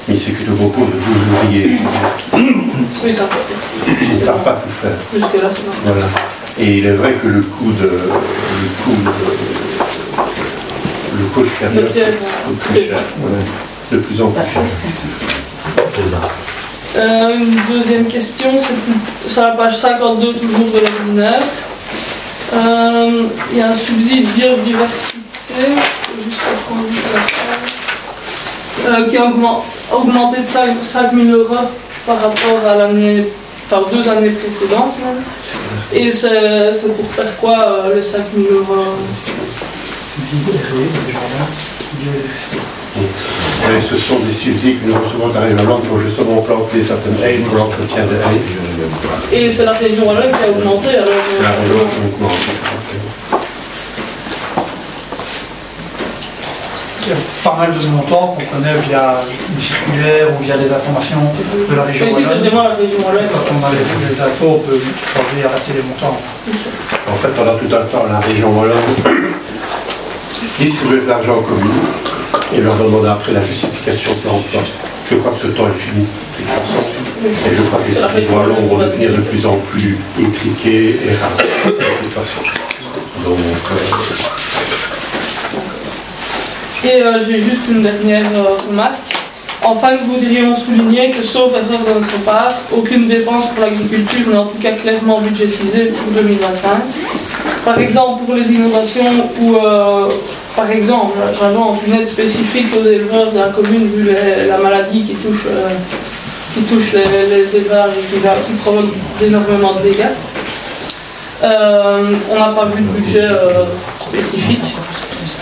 Mais c'est que beaucoup de 12 ouvriers. Oui, ça ils ne savent pas tout faire. Jusque-là, c'est normal. Voilà. Et il est vrai que le coût de camion coûte très cher. Voilà. De plus en plus cher. Une deuxième question, c'est sur la page 52, toujours de l'ordinaire. Il y a un subside biodiversité, juste prendre la page, qui a augmenté de 5 000 € par rapport à l'année, enfin 2 années précédentes même. Et c'est pour faire quoi les 5 000 €? Et ce sont des subsides que nous recevons de la région Wallonne pour justement planter certaines haies pour l'entretien des haies. Et c'est la région Wallonne qui a augmenté alors? C'est la région qui a augmenté. Il y a pas mal de montants qu'on connaît via une circulaire ou via les informations de la région Wallonne. Mais si c'est vraiment la région Wallonne. Quand on a les infos, on peut changer et adapter les montants. En fait, pendant tout un temps, la région Wallonne distribuait de l'argent aux communes et leur demandait après la justification de l'emploi. Je crois que ce temps est fini, de toute façon. Et je crois que les circuits wallons vont devenir de plus en plus étriqués et rares, de toute façon. Donc, Et j'ai juste une dernière remarque. Enfin, nous voudrions souligner que, sauf erreur de notre part, aucune dépense pour l'agriculture n'est en tout cas clairement budgétisée pour 2025. Par exemple, pour les inondations ou, par exemple, j'invente une aide spécifique aux éleveurs de la commune vu la maladie qui touche les élevages et qui provoque énormément de dégâts. On n'a pas vu de budget spécifique.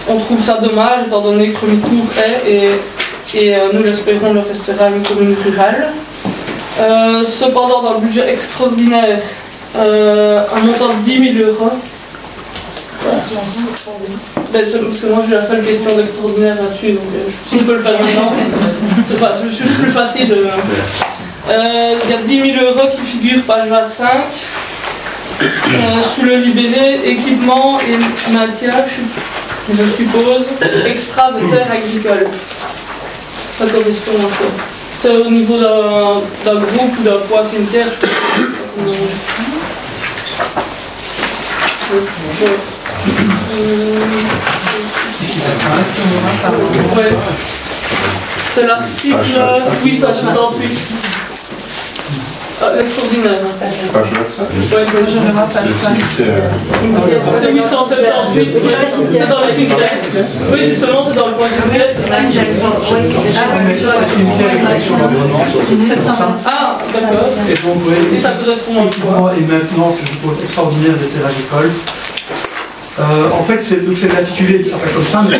On trouve ça dommage étant donné que Remicourt est et nous l'espérons le restera une commune rurale. Cependant, dans le budget extraordinaire, un montant de 10 000 €. Parce que moi j'ai la seule question d'extraordinaire là-dessus, donc si je peux le faire maintenant, c'est juste plus facile. Il y a 10 000 € qui figurent page 25, sous le libellé équipement et maintien, je suppose, extra de terres agricoles. Ça correspond à quoi? C'est au niveau d'un groupe ou d'un poids cimetière, je pense. Ouais. C'est l'article 878. L'extraordinaire. Page 25. Ouais, je vais voir page 5. C'est 878. C'est dans le cimetière. Oui, justement, c'est dans le point cimetière. Ah, d'accord. Et ça correspond à quoi? Et maintenant, c'est le pôle extraordinaire des terres agricoles. En fait, c'est l'intitulé qui s'appelle comme ça, mais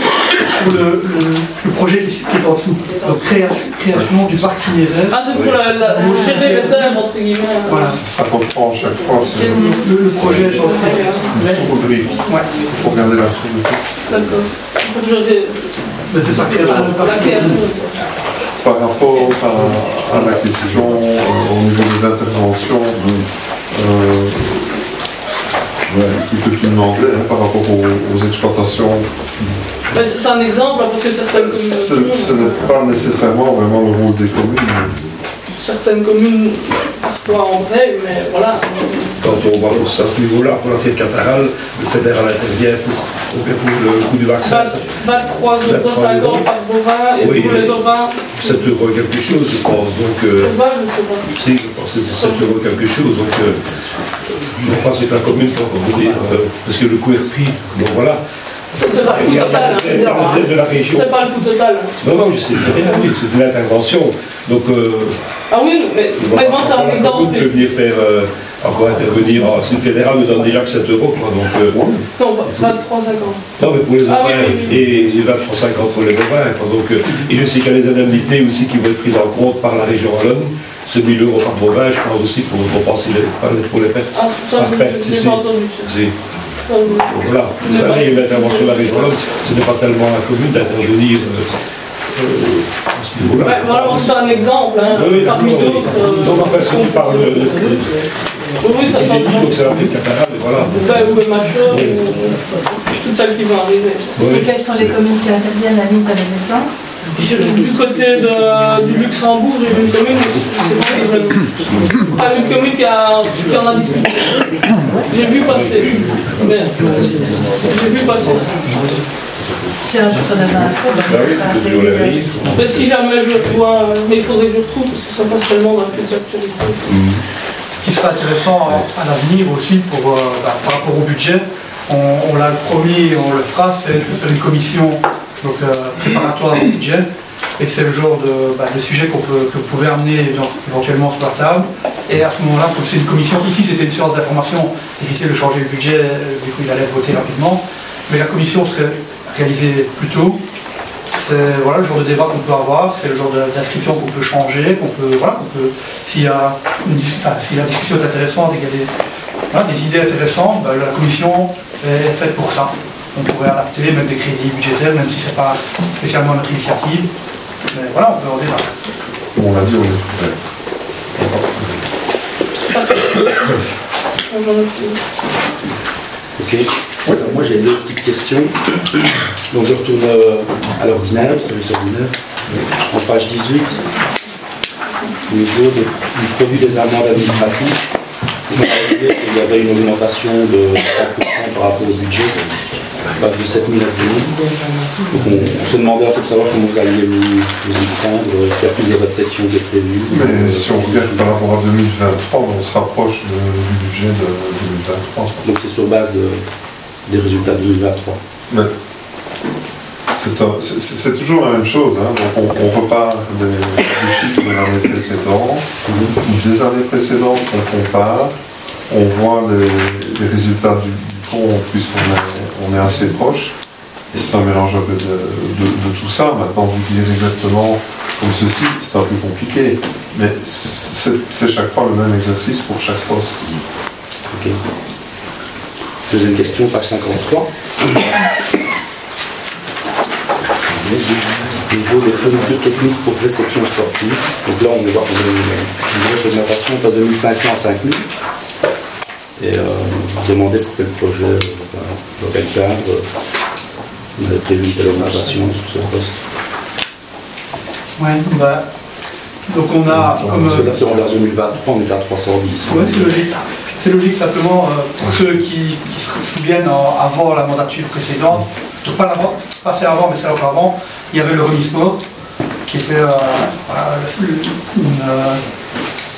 pour le projet qui est en dessous. Donc, création du parc funéraire. Ah, c'est pour gérer les terres, entre guillemets. Voilà. Ça reprend chaque fois. Le projet est en sous-rubrique. Ouais. Il faut regarder la sous-rubrique. D'accord. C'est ça, création du parc funéraire. Par rapport à la question au niveau des interventions, que tu demandais par rapport aux exploitations. C'est un exemple, parce que certaines communes... Ce n'est pas nécessairement vraiment le rôle des communes. Certaines communes, parfois en vrai, mais voilà. Quand on va pour ce niveau-là, pour la fête catarale, le fédéral intervient pour le coût du vaccin. 23,50 € par bovin, et oui, pour les ovins... 7 € quelque chose, je pense. Donc, je sais pas. Si, je pense que c'est 7 € quelque chose. Donc, je pense que la commune peut vous dire, parce que le coût est repris. Donc voilà. C'est pas le coût total. De la région. C'est pas le coût total. Non, je sais très bien, oui, c'est de l'intervention. Donc, ah oui, mais vraiment, c'est un exemple. On peut venir faire encore intervenir. Si le fédéral me donne déjà que 7 €, quoi. Donc, non, 23,50 €. Non, mais pour les ovins, et 23,50 € pour les ovins. Donc, et je sais qu'il y a les indemnités aussi qui vont être prises en compte par la région Wallonne. Ce 1 000 € par bovin, je pense aussi pour compenser pour les pertes. Ah, ça, je n'ai pas entendu. Voilà, vous savez, l'intervention de la région Wallonne, ce n'est pas tellement à la commune d'intervenir à ce niveau-là. Ouais, voilà, c'est un exemple, hein, parmi d'autres. Donc, enfin, ce que tu parles de... Oui, ça s'entend. Donc, c'est la fête catarale, voilà. Ou le machin, toutes celles qui vont arriver. Et quelles sont les communes qui interviennent? Annie, tu as des exemples? Du côté du Luxembourg, j'ai vu une commune, une commune qui en a discuté. J'ai vu passer. Mais j'ai vu passer. C'est un jeu qu'on avait à faire. Mais si jamais je vois, mais il faudrait que je retrouve parce que ça passe tellement dans les actualités. Ce qui sera intéressant à l'avenir aussi par rapport au budget, on l'a promis, on le fera, c'est de faire une commission préparatoire au budget, et que c'est le genre de sujet que vous pouvez amener éventuellement sur la table. Et à ce moment-là, comme c'est une commission, ici c'était une séance d'information, difficile de changer le budget, du coup il allait voter rapidement, mais la commission serait réalisée plus tôt. C'est le genre de débat qu'on peut avoir, c'est le genre d'inscription qu'on peut changer, si la discussion est intéressante et qu'il y a des idées intéressantes, la commission est faite pour ça. On pourrait adapter même des crédits budgétaires, même si ce n'est pas spécialement notre initiative. Mais voilà, on peut en débattre. On l'a dit, on est Ok. Alors, moi j'ai deux petites questions. Donc je retourne à l'ordinaire, service ordinaire, en page 18, au niveau du produit des amendes administratives. Vous m'avez dit qu'il y avait une augmentation de 4% par rapport au budget. On passe de 7 000 à 10 000. Donc on se demandait en fait de savoir comment vous alliez vous y prendre, qu'il y a plus de répression que prévu. Mais si on regarde par rapport à 2023, on se rapproche du budget de 2023. Donc c'est sur base des résultats de 2023. Mais c'est toujours la même chose. Hein. Donc on repart des chiffres de l'année précédente, des années précédentes qu'on compare. on voit les résultats du compte puisqu'on est assez proche. Et c'est un mélange un peu de tout ça. Maintenant, vous dire exactement comme ceci, c'est un peu compliqué. Mais c'est chaque fois le même exercice pour chaque poste. Ok. Deuxième question, page 53. Niveau des fournitures techniques pour réception sportive. Donc là, on voit qu'on a une grosse augmentation, on passe de 1500 à 5000. Et vous demandez pour quel projet, dans quel cadre, on a prévu une telle augmentation sur ce poste. Oui, donc on a... Parce que là, si on regarde 2023, on est à 310. Oui, c'est logique. C'est logique simplement pour ceux qui se souviennent avant la mandature précédente, pas c'est avant, mais c'est avant, il y avait le Remisport, qui était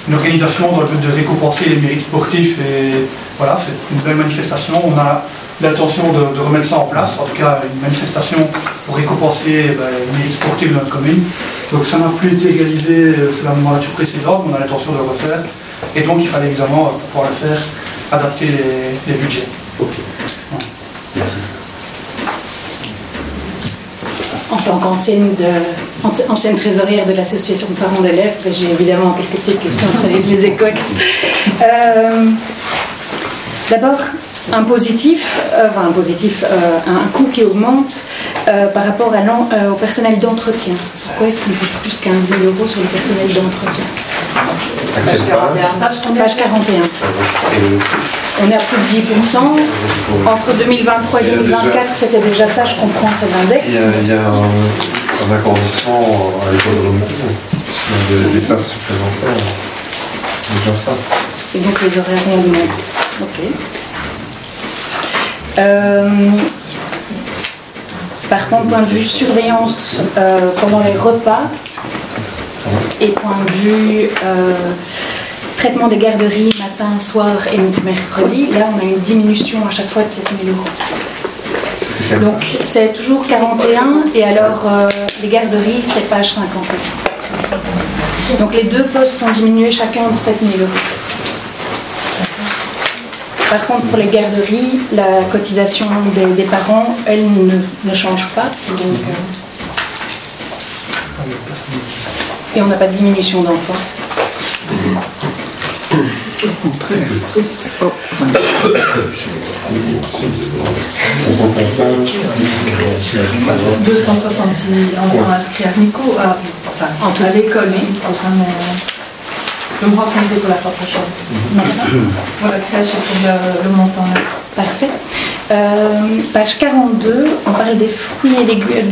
une organisation dans le but de récompenser les mérites sportifs. Et voilà, c'est une belle manifestation. On a l'intention de remettre ça en place, en tout cas une manifestation pour récompenser les mérites sportifs de notre commune. Donc ça n'a plus été réalisé sur la mandature précédente, mais on a l'intention de le refaire. Et donc il fallait évidemment, pour pouvoir le faire, adapter les budgets. Ok. Ouais. Merci. En tant qu'ancienne trésorière de l'association de parents d'élèves, j'ai évidemment quelques petites questions sur les écoles. D'abord, un coût qui augmente par rapport au personnel d'entretien. Pourquoi est-ce qu'il faut plus 15 000 € sur le personnel d'entretien? Page 41. On est à plus de 10%. Entre 2023 et 2024, c'était déjà ça, je comprends, c'est l'index. Il y a un agrandissement à l'école de Remont, des classes supplémentaires. Déjà ça. Et donc les horaires ont augmenté. Ok. Par contre, point de vue surveillance pendant les repas et point de vue traitement des garderies matin, soir et mercredi, là on a une diminution à chaque fois de 7 000 €. Donc c'est toujours 41 et alors les garderies c'est page 51. Donc les deux postes ont diminué chacun de 7 000 €. Par contre, pour les garderies, la cotisation des parents, elle ne change pas. Donc, et on n'a pas de diminution d'enfants. C'est le contraire. 266 enfants inscrits à Nico, à l'école. Je me renseignerai pour la fois prochaine. Merci. Voilà, crèche pour le montant là. Parfait. Page 42, on parlait des fruits et légumes,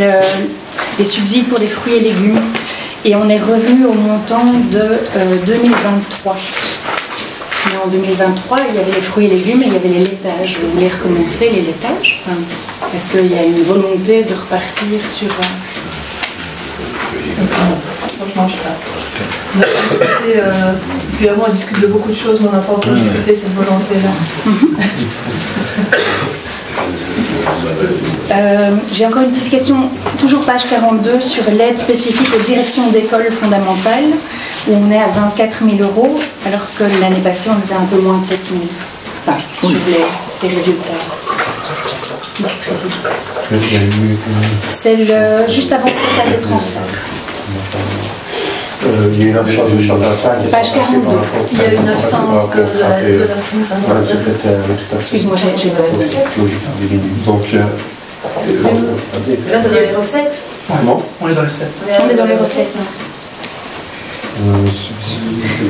des subsides pour des fruits et légumes. Et on est revenu au montant de 2023. Mais en 2023, il y avait les fruits et légumes et il y avait les laitages. Vous voulez recommencer les laitages? Est-ce qu'il y a une volonté de repartir sur... Franchement, je sais pas. On a discuté, puis avant on discute de beaucoup de choses, mais on n'a pas encore discuté cette volonté-là. J'ai encore une petite question, toujours page 42, sur l'aide spécifique aux directions d'école fondamentales, où on est à 24 000 €, alors que l'année passée, on était un peu moins de 7 000. Enfin, sur les résultats distribués. C'est juste avant le total des transferts. Il y a une absence de Chantal. Page 42. Il y a une absence de la semaine. Excuse-moi, j'ai pas vu. Donc, là, c'est dans les recettes. non. On est dans les recettes. On est dans les recettes.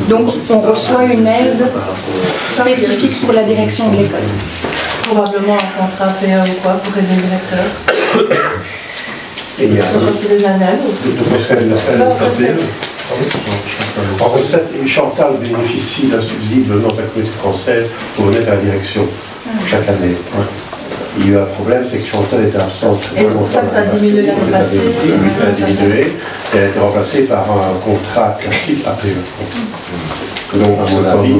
Donc, on reçoit une aide spécifique pour la direction de l'école. Probablement un contrat PE ou quoi pour aider le directeur. Et il y a des annales. En recette, et Chantal bénéficie d'un subside venant de la communauté française pour remettre à la direction chaque année. Il y a eu un problème, c'est que Chantal était absente. Et c'est pour ça que ça a diminué l'année passée. Oui, ça a diminué. Et elle a été remplacée par un contrat classique APE. Donc, à mon avis,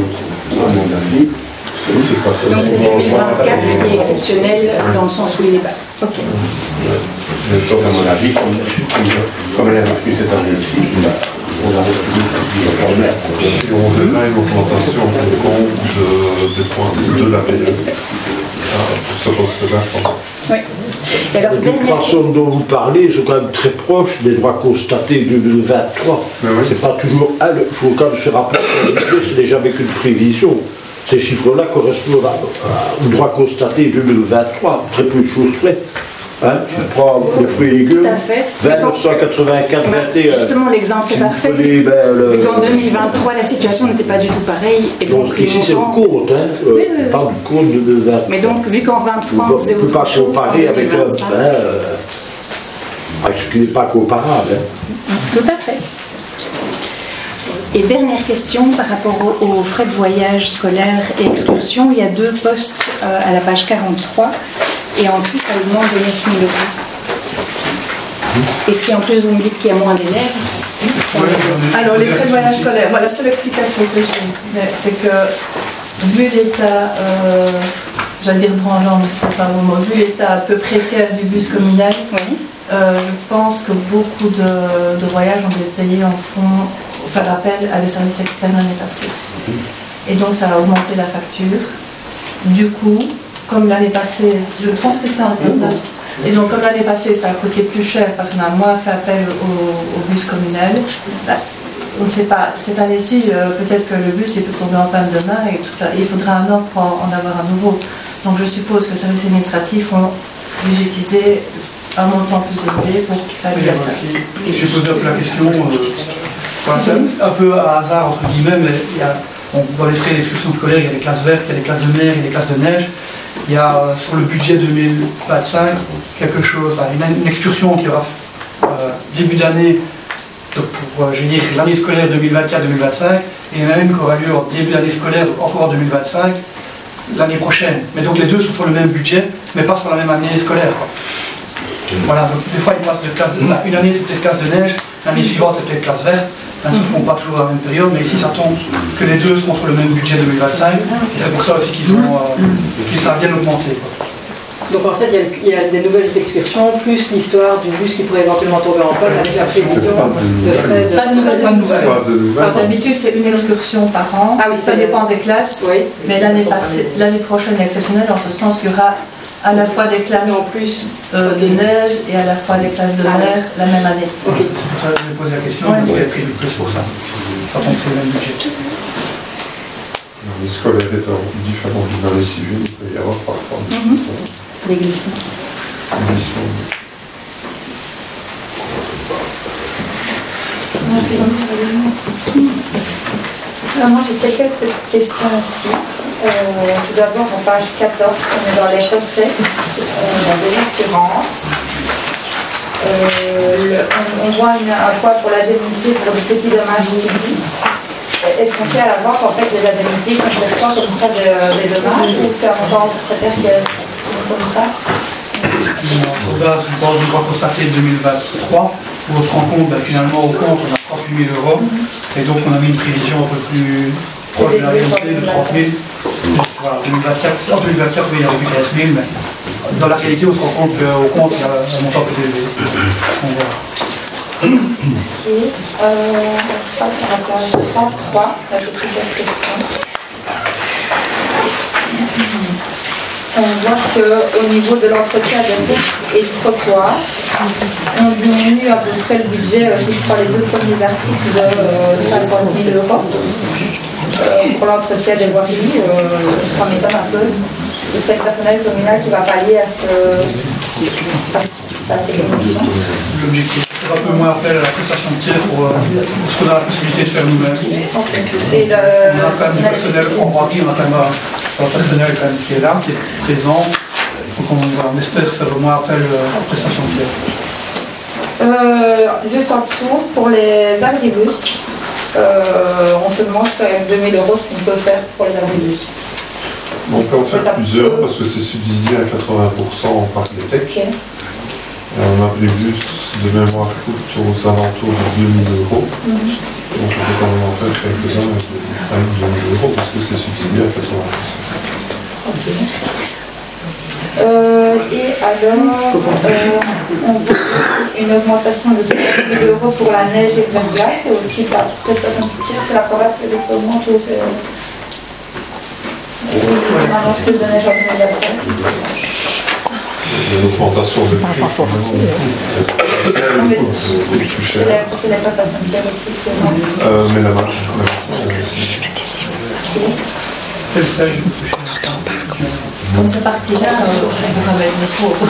c'est quoi? Donc c'est 2024 qui est exceptionnel dans le sens où il est bas. Ok. Donc à mon avis, comme elle est revenue cette année-ci, on a retenu Et on verra une augmentation au compte des points de la BE pour ce poste-là. Oui. Et alors, Les trois sommes dont vous parlez sont quand même très proches des droits constatés 2023. Oui. C'est pas toujours. Il faut quand même se rappeler que ce n'est jamais qu'une prévision. Ces chiffres-là correspondent aux droits constatés 2023, très peu de choses près. Hein, je prends les fruits et légumes, 2984, 21. Justement, l'exemple est parfait. Vu qu'en 2023, la situation n'était pas du tout pareille. Et donc ici, c'est le compte, hein, pas du compte de 2023. Mais donc, vu qu'en 23, on faisait autre chose. On ne peut pas comparer avec ce qui n'est pas comparable. Hein. Tout à fait. Et dernière question par rapport aux frais de voyage scolaire et excursion, il y a 2 postes à la page 43 et en plus ça demande de 9 000 €. Et si en plus vous me dites qu'il y a moins d'élèves, alors les frais de voyage scolaire, voilà, la seule explication que j'ai, c'est que vu l'état, j'allais dire branlant, mais c'est pas le mot, vu l'état un peu précaire du bus communal, je pense que beaucoup de voyages ont été payés en fonds, faire appel à des services externes l'année passée. Et donc ça a augmenté la facture. Du coup, comme l'année passée, je me trompe, Christian, c'est ça. Et donc comme l'année passée ça a coûté plus cher parce qu'on a moins fait appel au bus communal, on ne sait pas, cette année-ci, peut-être que le bus il peut tomber en panne demain et il faudra un an pour en avoir un nouveau. Donc je suppose que les services administratifs ont budgétisé un montant plus élevé pour pallier à ça. Je vais poser un peu la question, c'est un peu à hasard entre guillemets, mais il y a, dans les frais d'excursion scolaire, il y a des classes vertes, il y a des classes de mer, il y a des classes de neige. Il y a sur le budget 2025 quelque chose, une excursion qui aura début d'année, pour je veux dire l'année scolaire 2024-2025, et il y en a une qui aura lieu en début d'année scolaire encore en 2025, l'année prochaine. Mais donc les deux sont sur le même budget, mais pas sur la même année scolaire. Voilà, donc des fois ils passent de classe une année c'est peut-être classe de neige, l'année suivante c'est peut-être classe verte, ils ne se font pas toujours dans la même période, mais ici ça tombe que les deux seront sur le même budget 2025, et c'est pour ça aussi qu'ils savent bien augmenter. Donc en fait il y a des nouvelles excursions, plus l'histoire du bus qui pourrait éventuellement tomber en panne avec la prévision de frais de... Pas de nouvelles excursions. D'habitude c'est une excursion par an, ça dépend des classes, mais l'année prochaine est exceptionnelle en ce sens qu'il y aura à la fois des classes en plus de neige et à la fois des classes de mer la même année. C'est pour ça que je vais poser la question, il y a prévu plus pour ça. Ça tombe sur le même budget. Les scolaires étant différents dans les civils, il peut y avoir parfois des glissements. Alors moi j'ai quelques petites questions aussi. Tout d'abord en page 14, on est dans les recettes de l'assurance. On voit un poids pour l'indemnité pour des petits dommages subis. Est-ce qu'on sait à l'avance en fait les indemnités qu'on perçoit comme ça des dommages ou c'est un montant secrétaire qui est comme ça? Là, c'est le droit constaté 2023, où on se rend compte finalement au compte on a 38 000 €, et donc on a mis une prévision un peu plus proche de la réalité de 30 000. Voilà, en 2024, il y avait plus 13 000, mais dans la réalité on se rend compte qu'au compte il y a un montant plus élevé. Donc, voilà. Ok, ça c'est la page 33, là j'ai plusieurs questions. On voit qu'au niveau de l'entretien des routes et du trottoir, on diminue à peu près le budget, si je prends les deux premiers articles, de 50 000 €. Pour l'entretien des voiries, ça m'étonne un peu. Et c'est le personnel communal qui va pallier à ces émissions. L'objectif, c'est un peu moins appel à la prestation de tir pour ce qu'on a la possibilité de faire nous-mêmes. Et on a quand même du personnel en voirie, on a quand même un personnel quand même qui est là, qui est présent. Donc on espère faire au moins appel à la prestation de tir. Juste en dessous, pour les abribus, on se demande avec 2 000 € ce qu'on peut faire pour les abribus. On peut en faire plusieurs parce que c'est subsidié à 80% par les tech. Okay. On a prévu de mémoire coûte aux alentours de 2 000 €. Donc on peut quand même en faire quelques-uns avec 2 000 € parce que c'est subsidié à 80%. Okay. Et alors, on voit aussi une augmentation de 50 000 € pour la neige et le glace, c'est aussi la prestation de tir, c'est la paroisse qui augmente ou c'est. L'avance plus de neige en 2025. Une augmentation de prix. C'est la prestation de tir aussi qui augmente. Mais là-bas. C'est le seuil. Comme c'est parti là, on ramène les pauvres.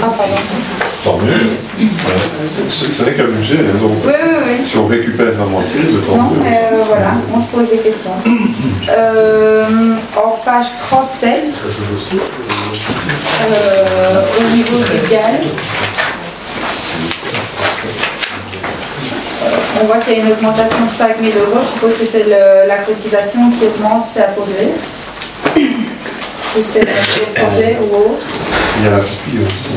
Tant mieux. Ce n'est qu'un budget, donc Oui. si on récupère la moitié, tant Non, mieux. voilà, on se pose des questions. En page 37, au niveau du GAL, on voit qu'il y a une augmentation de 5 000 €. Je suppose que c'est la cotisation qui augmente, c'est à poser. Ou c'est le projet ou autre. Il y a la SPI aussi.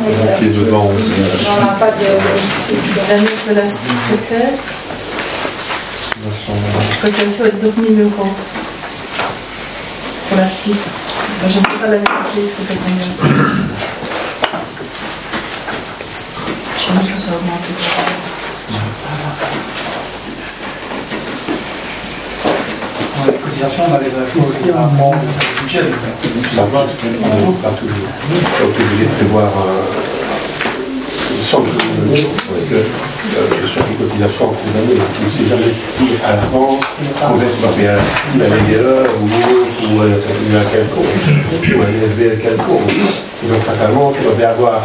Oui, Qui est dedans aussi. on n'a pas de. L'année de la SPI, c'était cotisation est de 9 000 € pour la SPI. Je ne sais pas l'année passée, c'était combien. Je pense que ça a augmenté. Dans les cotisations, on a les infos aussi, un manque de budget. Ça va, parce qu'on n'est pas toujours obligé de prévoir sans parce que sur les cotisations en cours d'année, on ne sait jamais à l'avance, combien tu vas payer à la SPI, à l'AIE ou à quelconque, ou à un SBL quelconque. Et donc fatalement, tu dois bien avoir,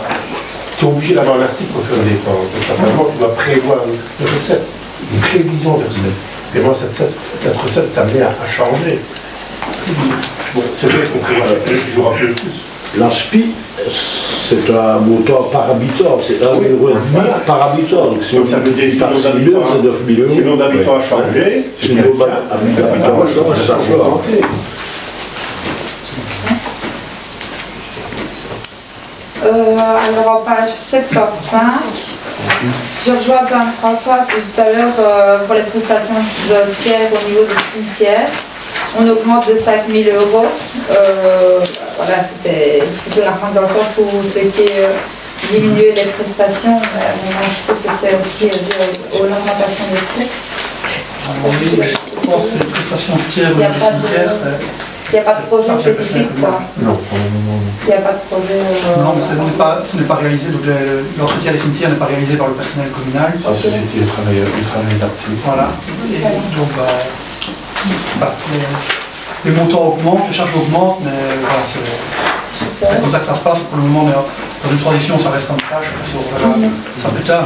tu es obligé d'avoir un article pour faire des dépenses. Donc fatalement, tu dois prévoir une recette, une prévision de recette. Et moi, cette recette t'a amené à changer. Bon, c'est vrai qu'on prévoit toujours un peu plus. La SPI, c'est un montant par habitant, c'est 1,5 € par habitant. Donc si on ça veut dire que par 6 000 €, c'est 9 000 €. Si le nombre d'habitants a changé, si le nombre d'habitants a changé, ça change. Alors en page 75, je rejoins Françoise tout à l'heure pour les prestations de tiers au niveau des cimetières. On augmente de 5 000 €. Voilà, c'était plutôt la remarque dans le sens où vous souhaitiez diminuer les prestations. Je pense que c'est aussi dû à l'augmentation des prix. Je pense que les prestations tiers ou les cimetières, il n'y a pas de projet spécifique, quoi. Non, pour le moment, non. Il n'y a pas de projet. Non, mais ce n'est pas réalisé, donc l'entretien des cimetières n'est pas réalisé par le personnel communal. C'est une société de travail adapté. Voilà. Et donc, les montants augmentent, les charges augmentent, mais voilà, c'est comme ça que ça se passe pour le moment. Mais dans une transition, ça reste comme ça. Je ne sais pas si on verra ça plus tard.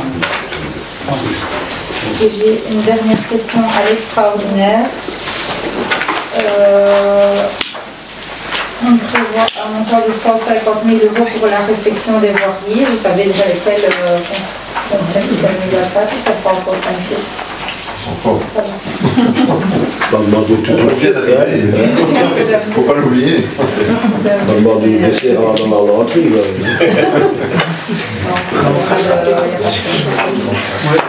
Et j'ai une dernière question à l'extraordinaire. On prévoit un montant de 150 000 € pour la réfection des voiries. Vous savez déjà lesquelles on fait qui sont mis à ça, puis ça pas encore planifié. On va demander tout de suite. Il ne faut pas l'oublier. On va demander une dessert dans la lavanderie.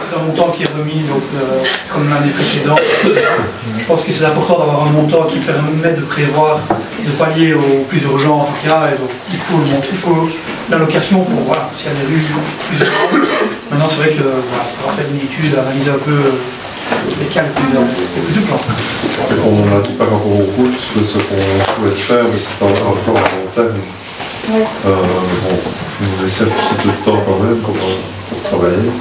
C'est un montant qui est remis donc, comme l'année précédente. Je pense que c'est important d'avoir un montant qui permet de prévoir, de pallier aux plus urgents en tout cas. Et donc il faut l'allocation pour voir s'il y a des rues plus urgentes. Maintenant c'est vrai qu'il faudra faire une étude, analyser un peu les cas les plus urgents. On n'a pas encore au route de ce qu'on souhaite faire, mais c'est encore à long terme. Ouais. Il nous laisse un petit peu de temps quand même pour travailler.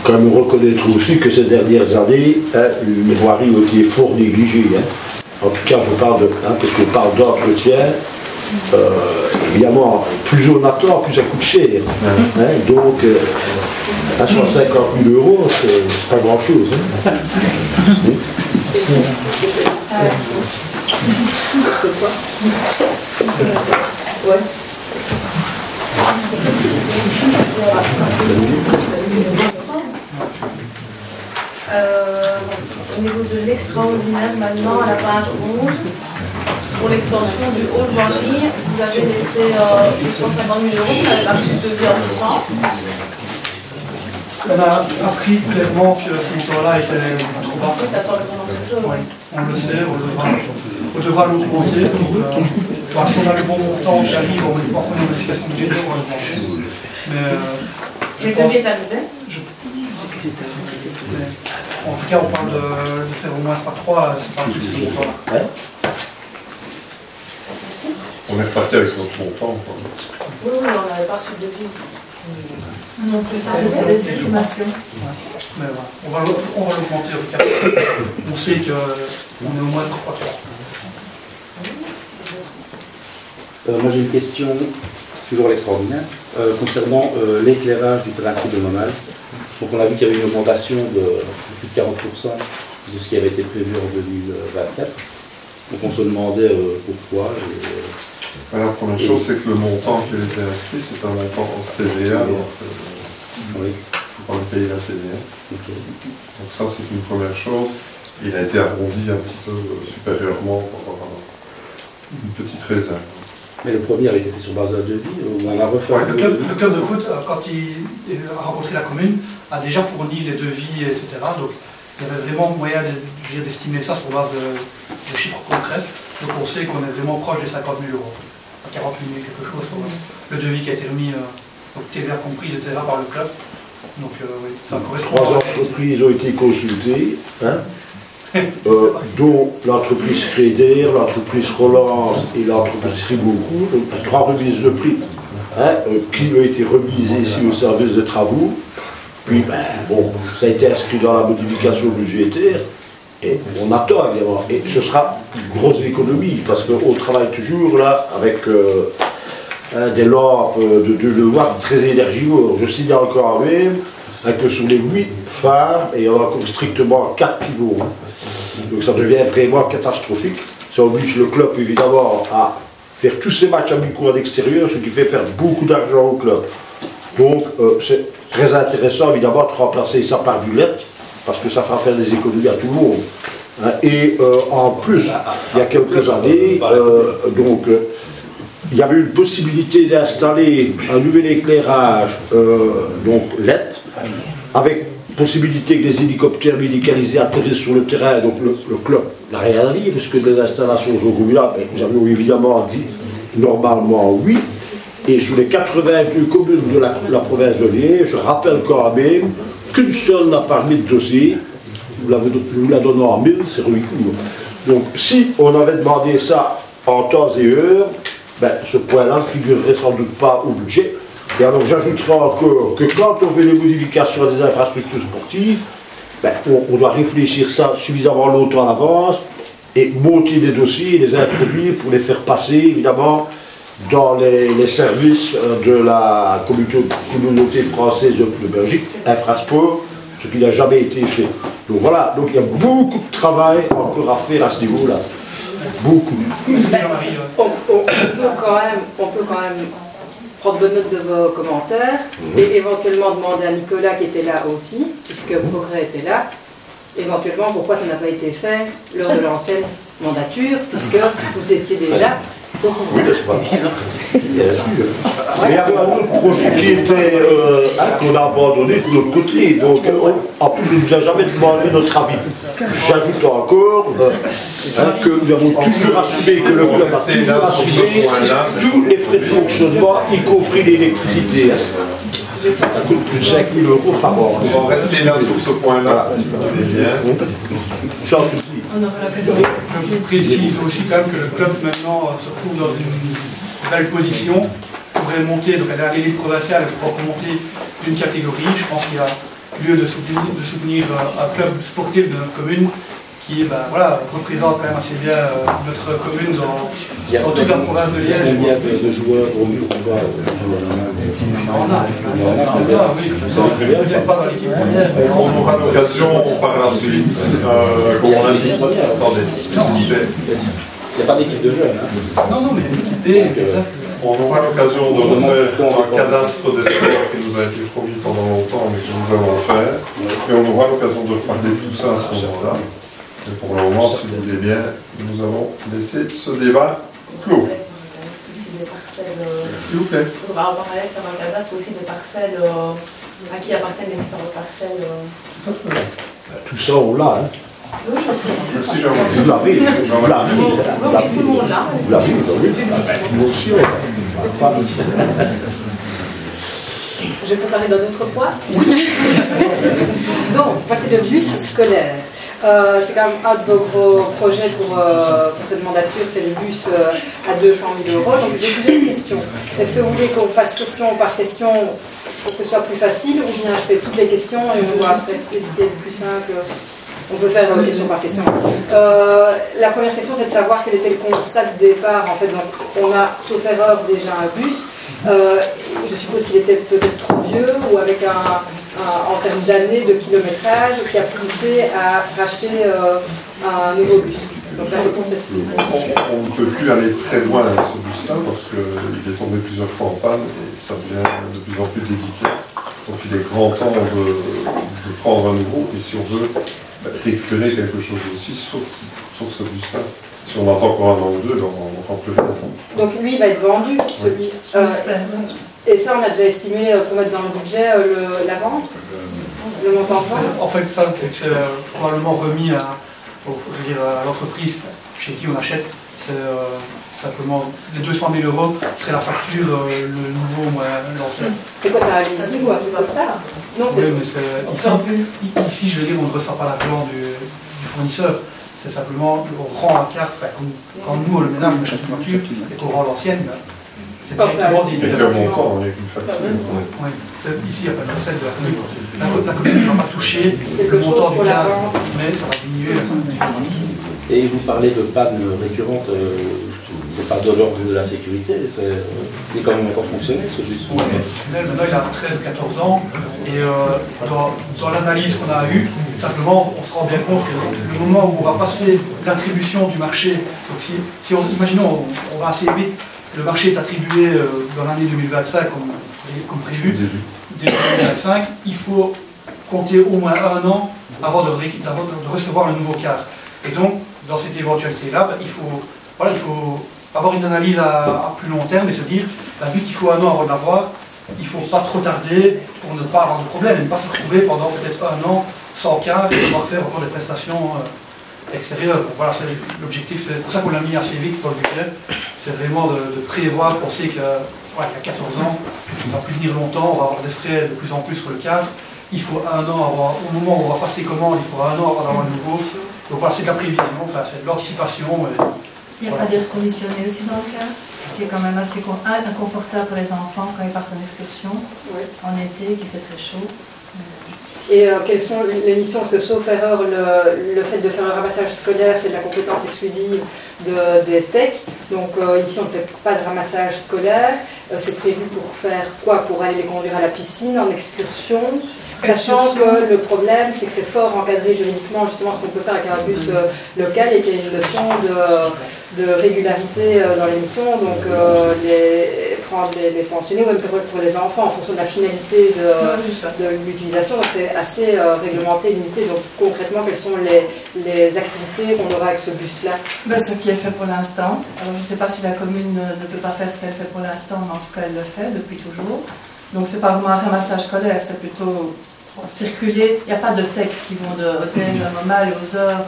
Quand même reconnaître aussi que ces dernières années, les voiries ont été fort négligées. En tout cas, je parle parce qu'on parle d'entretien. Évidemment, plus on attend, plus ça coûte cher. Donc, à 150 000 €, c'est pas grand-chose. Ouais. Au niveau de l'extraordinaire, maintenant, à la page 11, pour l'extension du hall voirie, vous avez laissé 150 000 €, vous n'avez pas reçu de devis en décembre. On a appris clairement que ce montant-là était trop bas. Oui, ça sort le temps dans quelque chose. Oui, on le sait, on devra l'augmenter pour Bon, si on a le bon montant qui arrive, on va pouvoir prendre une modification budgétaire pour le plancher. Mais le devis est arrivé. En tout cas, on parle de faire au moins x3, c'est pas un truc si montant. On est reparti avec notre montant. Oui, on n'avait pas reçu de devis. Non plus, c'est des estimations. Mais voilà, on va l'augmenter en tout cas. On sait qu'on est au moins x3. Moi j'ai une question, toujours à l'extraordinaire, concernant l'éclairage du terrain de Momal. Donc on a vu qu'il y avait une augmentation de plus de 40% de ce qui avait été prévu en 2024. Donc on se demandait pourquoi. La première chose, c'est que le montant qui a été inscrit, c'est un montant hors TVA, donc il faut pas payer la TVA. Okay. Donc ça, c'est une première chose. Il a été arrondi un petit peu supérieurement pour avoir une petite réserve. Mais le premier avait été fait sur base d'un devis, ou on a refait le club de foot, quand il a rencontré la commune, a déjà fourni les devis, etc. Donc il y avait vraiment moyen d'estimer ça sur base de chiffres concrets. Donc on sait qu'on est vraiment proche des 50 000 euros. À 40 000 quelque chose, le devis qui a été remis, donc TVA comprise, etc. par le club. Donc oui, ça correspond. 3 entreprises ont été consultées, hein, dont l'entreprise Créder, l'entreprise Relance et l'entreprise Ribourou, donc 3 remises de prix, hein, qui ont été remises ici au service de travaux. Puis, bon, ça a été inscrit dans la modification budgétaire. Et on attend évidemment, et ce sera une grosse économie, parce qu'on travaille toujours là avec des lampes de 2 watts très énergivores. Je signale encore même que sur les 8 phares, il y en a encore strictement 4 pivots. Donc ça devient vraiment catastrophique. Ça oblige le club évidemment à faire tous ces matchs à mi-cours à l'extérieur, ce qui fait perdre beaucoup d'argent au club. Donc c'est très intéressant évidemment de remplacer ça par du LED, parce que ça fera faire des économies à tout le monde. Et en plus, il y a quelques années, il y avait une possibilité d'installer un nouvel éclairage donc LED, avec possibilité que des hélicoptères médicalisés atterrissent sur le terrain. Donc le club n'a rien à dire, puisque des installations sont communales. Nous avions évidemment dit normalement oui. Et sur les 82 communes de la province de Liège, je rappelle quand même qu'une seule n'a pas remis de dossier. Nous la donnons en 1000, c'est Ruicourt. Donc si on avait demandé ça en temps et heure, ce point-là ne figurerait sans doute pas au budget. Et alors j'ajouterai encore que quand on fait les modifications des infrastructures sportives, on doit réfléchir ça suffisamment longtemps à l'avance et monter des dossiers, les introduire pour les faire passer évidemment dans les services de la communauté française de Belgique, Infrasport, ce qui n'a jamais été fait. Donc voilà, donc il y a beaucoup de travail encore à faire à ce niveau-là. Beaucoup. On peut quand même prendre bonne note de vos commentaires et éventuellement demander à Nicolas qui était là aussi, puisque Progrès était là, éventuellement pourquoi ça n'a pas été fait lors de l'ancienne mandature, puisque vous étiez déjà. Oui, n'est-ce pas? Bien sûr. Il y avait un autre projet qui était qu'on a abandonné de l'autre côté. Donc, en plus, il ne nous a jamais demandé notre avis. J'ajoute encore que nous avons toujours assumé, que le club a toujours assumé tous les frais de fonctionnement, y compris l'électricité. Ça coûte plus de 5 000 € par an. On va rester là sur ce point-là, si vous voulez bien. Sans souci. Je précise aussi quand même que le club maintenant se retrouve dans une belle position. Pourrait monter, donc à l'élite provinciale, elle pourra monter d'une catégorie. Je pense qu'il y a lieu de soutenir un club sportif de notre commune qui représente quand même assez bien notre commune dans toute la province de Liège. Combien de joueurs au mur ou pas? Peut-être pas dans l'équipe. On aura l'occasion par la suite, comme on a dit, attendez, c'est pas l'équipe de jeunes. Non, mais l'équipe on aura l'occasion de refaire un cadastre des sports qui nous a été promis pendant longtemps, mais que nous allons faire. Et on aura l'occasion de parler de tout ça à ce moment-là. Et pour le moment, si vous voulez bien, nous allons laisser ce débat clos. S'il vous plaît. On va en parler, faire un cadastre aussi des parcelles à qui appartiennent les différentes parcelles. Tout ça, on l'a. Merci Jean-Marie. Vous l'avez, Jean-Marie. Tout le monde là. vous l'avez, nous aussi, on Je peux parler d'un autre point. Donc, c'est le bus scolaire. C'est quand même un de vos gros projets pour cette mandature, c'est le bus à 200 000 €. Donc j'ai plusieurs questions. Est-ce que vous voulez qu'on fasse question par question pour que ce soit plus facile, ou bien je fais toutes les questions et on voit après ce qui est le plus simple? On peut faire question par question. La première question, c'est de savoir quel était le constat de départ. En fait, donc on a, sauf erreur, déjà un bus. Je suppose qu'il était peut-être trop vieux, ou avec en termes d'années de kilométrage, qui a poussé à racheter un nouveau bus. Donc la réponse est on ne peut plus aller très loin avec ce bus-là parce qu'il est tombé plusieurs fois en panne et ça devient de plus en plus délicat. Donc il est grand temps de prendre un nouveau, et si on veut récupérer quelque chose aussi sur ce bus-là. Si on attend encore un an ou deux, on n'entend plus rien. Donc lui, il va être vendu, celui. Et ça, on a déjà estimé pour mettre dans le budget la vente, le montant fort. En fait, ça, c'est probablement remis à l'entreprise chez qui on achète. C'est simplement les 200 000 € serait la facture, le nouveau, l'ancien. C'est quoi, c'est un leasing ou un truc comme ça? Non, c'est. Oui, mais ici, je veux dire, on ne reçoit pas l'argent du fournisseur. C'est simplement, on rend la carte, quand nous, le ménage, on achète une voiture et qu'on rend l'ancienne, c'est directement des montant avec une facture. Oui, ici, il n'y a pas de recette de la commune. La commune ne va pas toucher le montant du bien, mais ça va diminuer. Et vous parlez de panne récurrente, c'est pas de l'ordre de la sécurité, c'est quand même encore fonctionné ce bus. Oui, maintenant il a 13-14 ans, et dans l'analyse qu'on a eue, simplement on se rend bien compte que le moment où on va passer l'attribution du marché, donc si imaginons on va assez vite, le marché est attribué dans l'année 2025 comme prévu, début 2025, il faut compter au moins un an avant de recevoir le nouveau car. Et donc, dans cette éventualité-là, il faut avoir une analyse à plus long terme et se dire, vu qu'il faut un an avant de l'avoir, il ne faut pas trop tarder pour ne pas avoir de problème et ne pas se retrouver pendant peut-être un an sans car et devoir faire encore des prestations extérieures. Donc, voilà, c'est l'objectif, c'est pour ça qu'on l'a mis assez vite pour le budget. C'est vraiment de prévoir, penser qu'il y a 14 ans, on ne va plus venir longtemps, on va avoir des frais de plus en plus sur le car. Il faut un an au moment où on va passer commande, il faudra un an avant d'avoir le nouveau. Donc voilà, c'est de la prévision, c'est de l'anticipation. Il n'y a pas d'air conditionné aussi dans le cas, ce qui est quand même assez inconfortable pour les enfants quand ils partent en excursion en été, qu'il fait très chaud. Et quelles sont les missions? Parce que sauf erreur, le fait de faire le ramassage scolaire, c'est de la compétence exclusive des TEC. Donc ici, on ne fait pas de ramassage scolaire. C'est prévu pour faire quoi? Pour aller les conduire à la piscine, en excursion. Sachant que le problème, c'est que c'est fort encadré juridiquement, justement, ce qu'on peut faire avec un bus local et qu'il y a une notion de régularité dans les missions. Donc, prendre les pensionnés ou même pour les enfants en fonction de la finalité de l'utilisation. Donc, c'est assez réglementé, limité. Donc, concrètement, quelles sont les activités qu'on aura avec ce bus-là? Ce qui est fait pour l'instant. Alors, je ne sais pas si la commune ne peut pas faire ce qu'elle fait pour l'instant, mais en tout cas, elle le fait depuis toujours. Donc, ce n'est pas vraiment un ramassage scolaire, c'est plutôt circuler. Il n'y a pas de tech qui vont de hôtel à Montmal aux heures.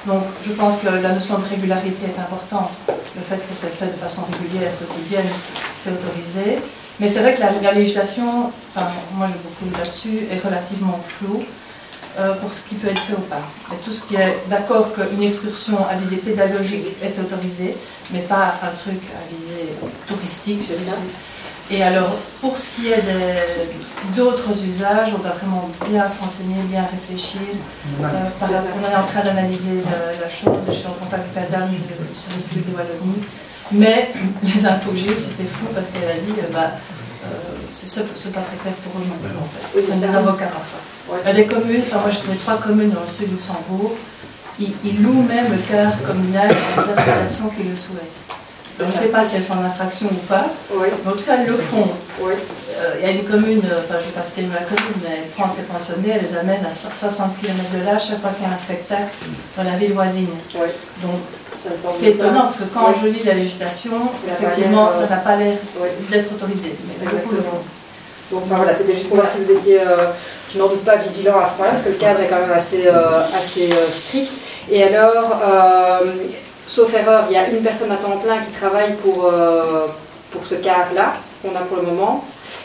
Donc, je pense que la notion de régularité est importante. Le fait que c'est fait de façon régulière, quotidienne, c'est autorisé. Mais c'est vrai que la législation, moi j'ai beaucoup lu là-dessus, est relativement floue pour ce qui peut être fait ou pas. Et tout ce qui est d'accord qu'une excursion à visée pédagogique est autorisée, mais pas un truc à visée touristique, c'est ça. Et alors, pour ce qui est d'autres usages, on doit vraiment bien se renseigner, bien réfléchir. On est en train d'analyser la chose. Je suis en contact avec la dame du service public de Wallonie. Mais les infos que j'ai eues, c'était fou parce qu'elle a dit c'est pas très clair pour eux non plus, en fait. Oui, comme des avocats, enfin. Il y a des communes, moi j'ai trouvé 3 communes dans le sud du Luxembourg. Ils louent même le car communal à des associations qui le souhaitent. Je ne sais pas si elles sont en infraction ou pas, mais en tout cas elles le font. Il y a une commune, je ne vais pas citer la commune, mais elle prend ses pensionnés, elle les amène à 60 km de là chaque fois qu'il y a un spectacle dans la ville voisine. Donc c'est étonnant parce que quand je lis la législation, effectivement ça n'a pas l'air d'être autorisé, mais beaucoup le font. Donc enfin, voilà, c'était juste pour voir si vous étiez, je n'en doute pas, vigilant à ce point-là, parce que le cadre est quand même assez strict. Et alors, sauf erreur, il y a une personne à temps plein qui travaille pour ce cadre-là, qu'on a pour le moment.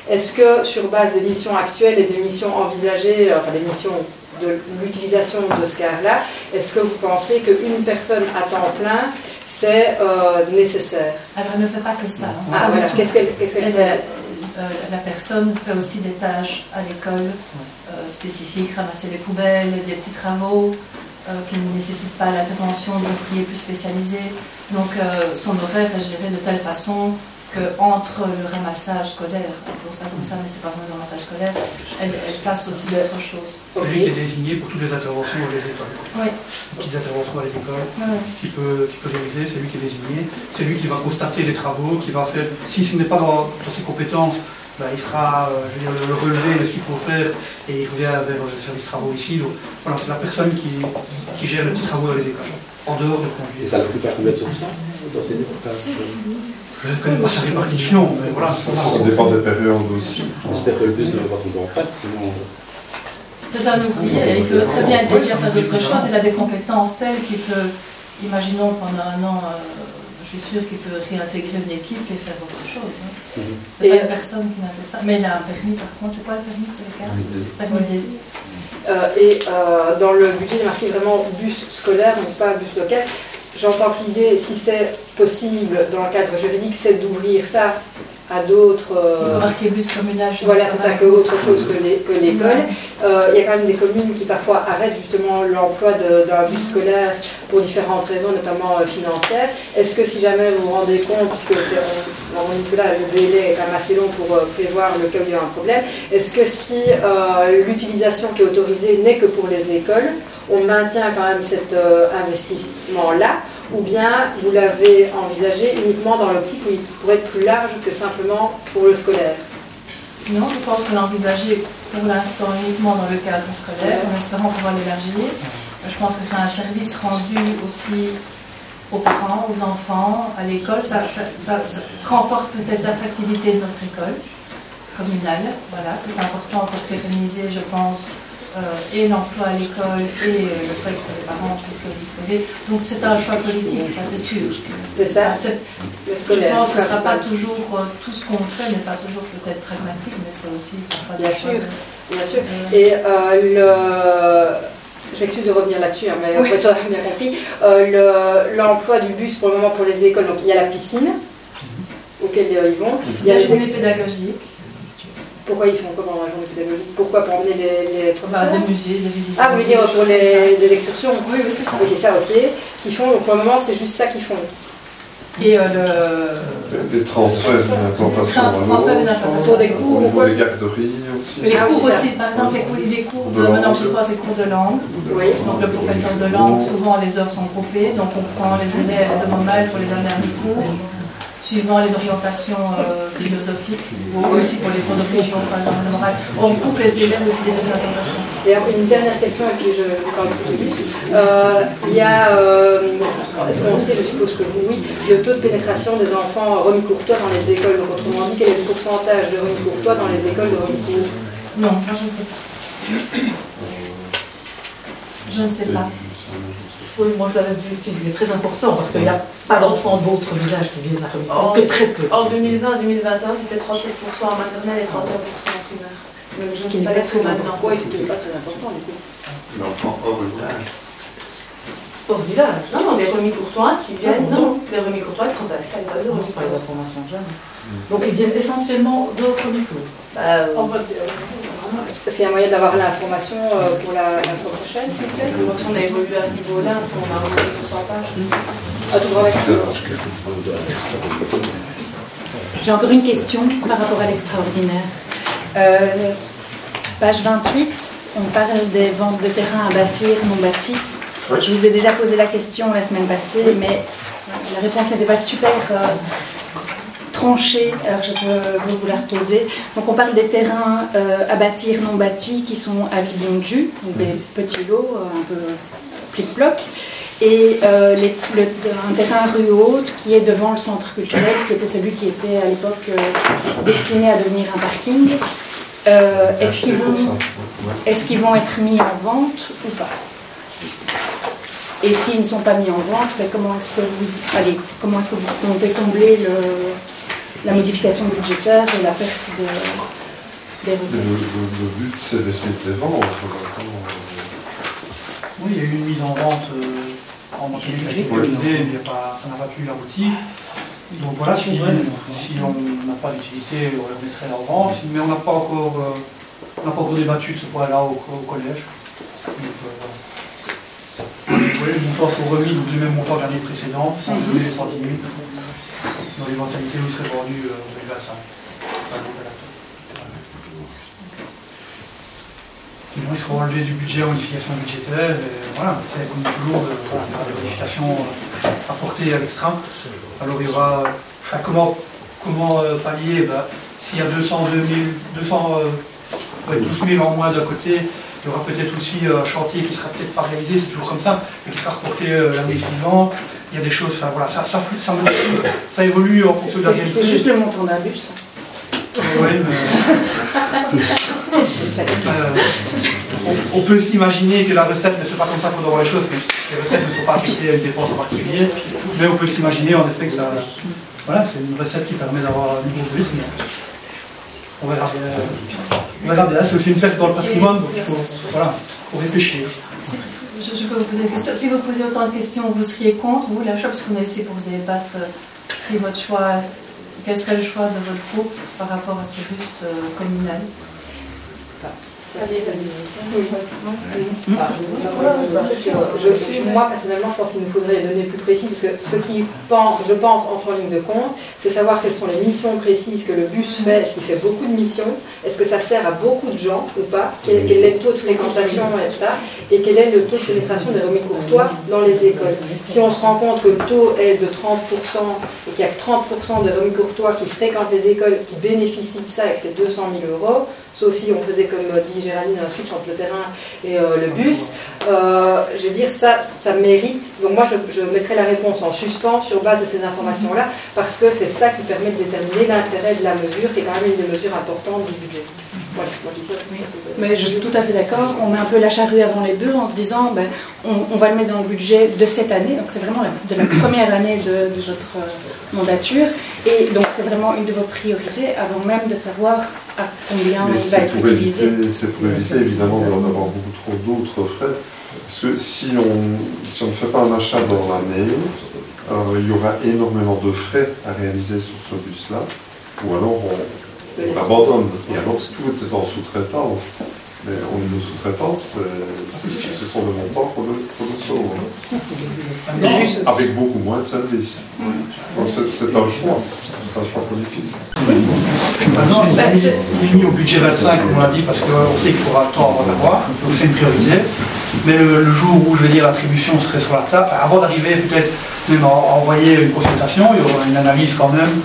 Est-ce que sur base des missions actuelles et des missions envisagées, enfin des missions de l'utilisation de ce cadre-là, est-ce que vous pensez qu'une personne à temps plein, c'est nécessaire? Alors elle ne fait pas que ça. Ah, voilà. Qu'est-ce qu'elle fait? La personne fait aussi des tâches à l'école spécifiques, ramasser les poubelles, des petits travaux qui ne nécessitent pas l'intervention d'ouvriers plus spécialisés. Donc son horaire est géré de telle façon qu'entre le ramassage scolaire, pour ça comme ça, mais c'est pas vraiment le ramassage scolaire, elle fasse aussi d'autres choses. Celui qui est désigné pour toutes les interventions dans les écoles. Oui. Les petites interventions à les écoles, qui peut réaliser, c'est lui qui est désigné. C'est lui qui va constater les travaux, qui va faire, si ce n'est pas dans ses compétences, ben, il fera le relevé de ce qu'il faut faire et il revient vers le service travaux ici. Donc voilà, c'est la personne qui gère les petits travaux dans les écoles, en dehors de conduire. Et ça récupère combien de sources dans ces tâches? Je ne connais pas sa répartition, mais voilà. Ça dépend des périodes aussi. J'espère que le bus ne va pas tomber en panne, sinon... C'est un ouvrier, il peut très bien intégrer à faire d'autres choses, il a des compétences telles qu'il peut, imaginons pendant un an, je suis sûre qu'il peut réintégrer une équipe et faire autre chose. Hein. C'est pas une personne qui n'a fait ça, mais il a un permis par contre, c'est quoi le permis pour les cas? Permis D. Dans le budget, il est marqué vraiment bus scolaire, donc pas bus local. J'entends que l'idée, si c'est possible dans le cadre juridique, c'est d'ouvrir ça à d'autres... marquer bus communal. Voilà, c'est ça, que autre chose que l'école. Il y a quand même des communes qui parfois arrêtent justement l'emploi d'un bus scolaire pour différentes raisons, notamment financières. Est-ce que si jamais vous vous rendez compte, puisque on dit que là, le délai est quand même assez long pour prévoir le cas où il y a un problème, est-ce que si l'utilisation qui est autorisée n'est que pour les écoles, on maintient quand même cet investissement-là, ou bien vous l'avez envisagé uniquement dans l'optique où il pourrait être plus large que simplement pour le scolaire? Non, je pense qu'on l'a envisagé pour l'instant uniquement dans le cadre scolaire, en espérant pouvoir l'élargir. Je pense que c'est un service rendu aussi aux parents, aux enfants, à l'école. Ça renforce peut-être l'attractivité de notre école communale. Voilà, c'est important pour pérenniser, je pense, et l'emploi à l'école et le fait que les parents puissent se disposer. Donc c'est un choix politique, ça c'est sûr. C'est ça. Je pense que ce ne sera pas toujours, tout ce qu'on fait n'est pas toujours peut-être pragmatique, mais c'est aussi parfois bien sûr, bien sûr. Et je m'excuse de revenir là-dessus, hein, mais oui. Tu as bien compris. L'emploi du bus pour le moment pour les écoles, donc il y a la piscine auquel ils vont. Il y a les journées pédagogiques. Pourquoi ils font comment la journée pédagogique? Pourquoi? Pour emmener les professeurs? Des musées, des visites. Ah, vous voulez dire pour des excursions? Oui, c'est ça. Oui, c'est ça, ok. Qu'ils font, donc pour le moment, c'est juste ça qu'ils font. Et les transferts d'implantation pour des cours, au niveau des garderies aussi. Les cours aussi, par exemple, les cours de maintenant je crois, c'est cours de langue. Oui. Donc le professeur de langue, souvent les heures sont groupées, donc on prend les élèves de moment pour les amener à mi-cours, suivant les orientations philosophiques, ou aussi pour les cours de religion, par exemple, de morale. On coupe les élèves aussi des deux orientations. Et alors, une dernière question, et puis je parle plus. Il y a, est-ce qu'on sait, je suppose que vous, oui, le taux de pénétration des enfants Remy-Courtois dans les écoles? Donc, autrement dit, quel est le pourcentage de Remy-Courtois dans les écoles de Remy-Courtois? Non, moi je ne sais pas. Je ne sais pas. Oui, moi je l'avais vu, c'est très important parce qu'il n'y a pas d'enfants d'autres villages qui viennent à Remy-Courtois, que très peu. En 2020-2021, c'était 37% en maternelle et 31% en primaire. Ce qui n'est pas très important. Oui, ce qui n'est pas très important du coup. L'enfant hors village. Hors village? Non, des Remy-Courtois qui viennent. Non, des Remy-Courtois qui sont inscrits à l'école de Remy-Courtois. C'est pas l'information jeune. Donc ils viennent essentiellement d'autres Remy-Courtois. Est-ce qu'il y a moyen d'avoir l'information pour la fois prochaine? Si on a évolué à ce niveau-là, on a remonté le pourcentage. À tout grand merci. J'ai encore une question par rapport à l'extraordinaire. Page 28, on parle des ventes de terrains à bâtir, non bâtis. Je vous ai déjà posé la question la semaine passée, mais la réponse n'était pas super tranchée, alors je peux vous la reposer. Donc on parle des terrains à bâtir, non bâtis, qui sont à Villebondu, donc des petits lots un peu plic-ploc, et un terrain rue Haute qui est devant le centre culturel, qui était celui qui était à l'époque destiné à devenir un parking. Est-ce qu'ils vont être mis en vente ou pas? Et s'ils ne sont pas mis en vente, comment est-ce que vous comptez combler la modification budgétaire et la perte des recettes? Le but, c'est d'essayer de les vendre. Oui, il y a eu une mise en vente en mensualité, mais ça n'a pas pu aboutir. Donc voilà, si on n'a pas d'utilité, on les remettrait en vente, mais on n'a pas encore débattu de ce point-là au collège. Donc, voilà. Les montants sont remis, donc le même montant de l'année précédente, 102 et 110 000, dans l'éventualité où ils seraient vendus en 2025. Sinon, ils seront enlevés du budget en modification budgétaire, et voilà, c'est comme toujours de faire des modifications apportées à l'extrême. Alors il y aura, comment pallier, s'il y a 12 000 en moins d'un côté, il y aura peut-être aussi un chantier qui sera peut-être pas réalisé, c'est toujours comme ça, mais qui sera reporté l'année suivante. Il y a des choses, voilà, ça évolue en fonction de la réalité. C'est juste le montant d'un bus. Oui, on peut s'imaginer que la recette ne soit pas comme ça qu'on doit voir les choses, que les recettes ne sont pas affectées à une dépense en particulier, mais on peut s'imaginer en effet que ça, voilà, c'est une recette qui permet d'avoir un niveau de risque. On verra bien. C'est aussi une fête dans le patrimoine, donc il faut réfléchir. Je peux vous poser une question. Si vous posez autant de questions, vous seriez contre, vous, l'achat, parce qu'on est ici pour débattre, si votre choix, quel serait le choix de votre groupe par rapport à ce bus communal? Moi personnellement, je pense qu'il nous faudrait les données plus précises, parce que ce qui, je pense, entre en ligne de compte, c'est savoir quelles sont les missions précises que le bus fait. Est-ce qu'il fait beaucoup de missions? Est-ce que ça sert à beaucoup de gens ou pas? Quel est le taux de fréquentation, etc. Et quel est le taux de pénétration des remis courtois dans les écoles? Si on se rend compte que le taux est de 30% et qu'il y a que 30% de remis courtois qui fréquentent les écoles, qui bénéficient de ça et que c'est 200 000 €, sauf si on faisait comme dit Géraldine, un switch entre le terrain et le bus, je veux dire, ça mérite. Donc moi, je mettrai la réponse en suspens sur base de ces informations-là, parce que c'est ça qui permet de déterminer l'intérêt de la mesure, qui est quand même une des mesures importantes du budget. Voilà, moi, je dis ça. Mais je suis tout à fait d'accord. On met un peu la charrue avant les bœufs en se disant, on va le mettre dans le budget de cette année, donc c'est vraiment de la première année de votre mandature, et donc c'est vraiment une de vos priorités avant même de savoir à combien il va être utilisé. C'est pour éviter évidemment d'en avoir beaucoup trop d'autres frais, parce que si on ne fait pas un achat dans l'année, il y aura énormément de frais à réaliser sur ce bus-là, ou alors on abandonne, et alors tout est en sous-traitance. Mais au niveau sous-traitance, ce sont des montants colossaux, avec beaucoup moins de services. Donc c'est un choix politique. Maintenant, il est mis au budget 25, comme on l'a dit, parce qu'on sait qu'il faudra le temps avant d'avoir, donc c'est une priorité. Mais le jour où, je veux dire, l'attribution serait sur la table, avant d'arriver peut-être même à envoyer une consultation, il y aura une analyse quand même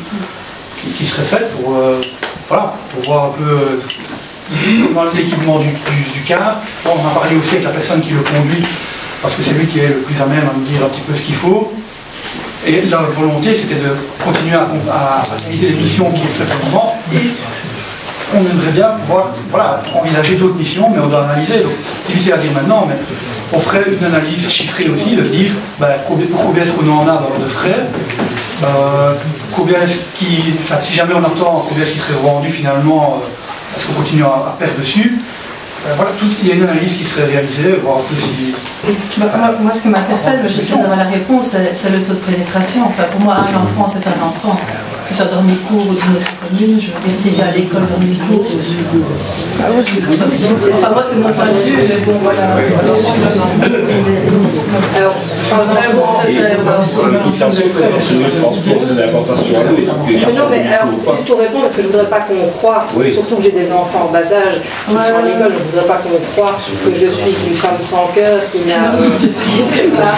qui serait faite pour voir un peu l'équipement du car. Bon, on a parlé aussi avec la personne qui le conduit, parce que c'est lui qui est le plus à même à nous dire un petit peu ce qu'il faut. Et la volonté, c'était de continuer à réaliser les missions qu'il fait pour le moment, et on aimerait bien pouvoir envisager d'autres missions, mais on doit analyser. Donc, c'est difficile à dire maintenant, mais on ferait une analyse chiffrée aussi, de dire combien est-ce qu'on en a de frais, combien est-ce si jamais on attend, combien est-ce qui serait vendu finalement, est-ce qu'on continue à perdre dessus. Il y a une analyse qui serait réalisée, voir un peu si... Moi, ce qui m'interpelle, j'essaie d'avoir la réponse, c'est le taux de pénétration. Enfin, pour moi, un enfant, c'est un enfant. Que ce soit dormi-court ou d'une autre commune, je veux dire, s'il vient à l'école dormi-court. Enfin, moi, c'est mon point de vue, mais bon, voilà. Alors, non, mais alors, juste pour répondre, parce que je ne voudrais pas qu'on croie, surtout que j'ai des enfants en bas âge qui sont à l'école, je ne voudrais pas qu'on croie que je suis une femme sans cœur qui fait pas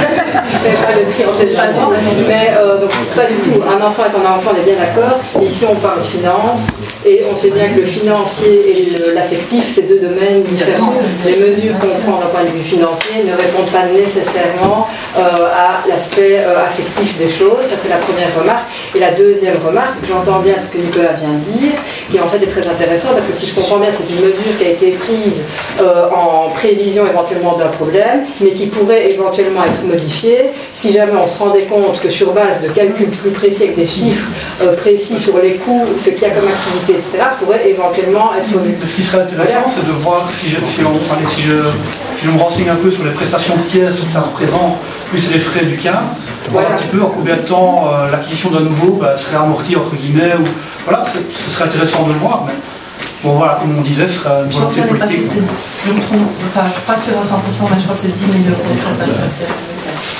de tri entre les enfants. Mais donc, pas du tout. Un enfant est un enfant, on est bien d'accord. Et ici, on parle de finance, et on sait bien que le financier et l'affectif, c'est deux domaines différents. Les mesures qu'on prend d'un point de vue financier ne répondent pas nécessairement à l'aspect affectif des choses. Ça, c'est la première remarque. Et la deuxième remarque, j'entends bien ce que Nicolas vient de dire, qui en fait est très intéressant, parce que si je comprends bien, c'est une mesure qui a été prise en prévision éventuellement d'un problème, mais qui pourrait éventuellement être modifiée si jamais on se rendait compte que sur base de calculs plus précis, avec des chiffres précis sur les coûts, ce qu'il y a comme activité, etc., pourrait éventuellement être revu. Ce qui serait intéressant, c'est de voir si je me renseigne un peu sur les prestations tiers, ce que ça représente, plus les frais du cadre, voir un petit peu en combien de temps l'acquisition d'un nouveau serait amortie, entre guillemets, ou voilà, ce serait intéressant de le voir. Mais bon, voilà, comme on disait, ce serait une volonté politique. Je me trompe, enfin, je suis pas sûre à 100%, mais je crois que c'est 10 000 € de prestations tiers.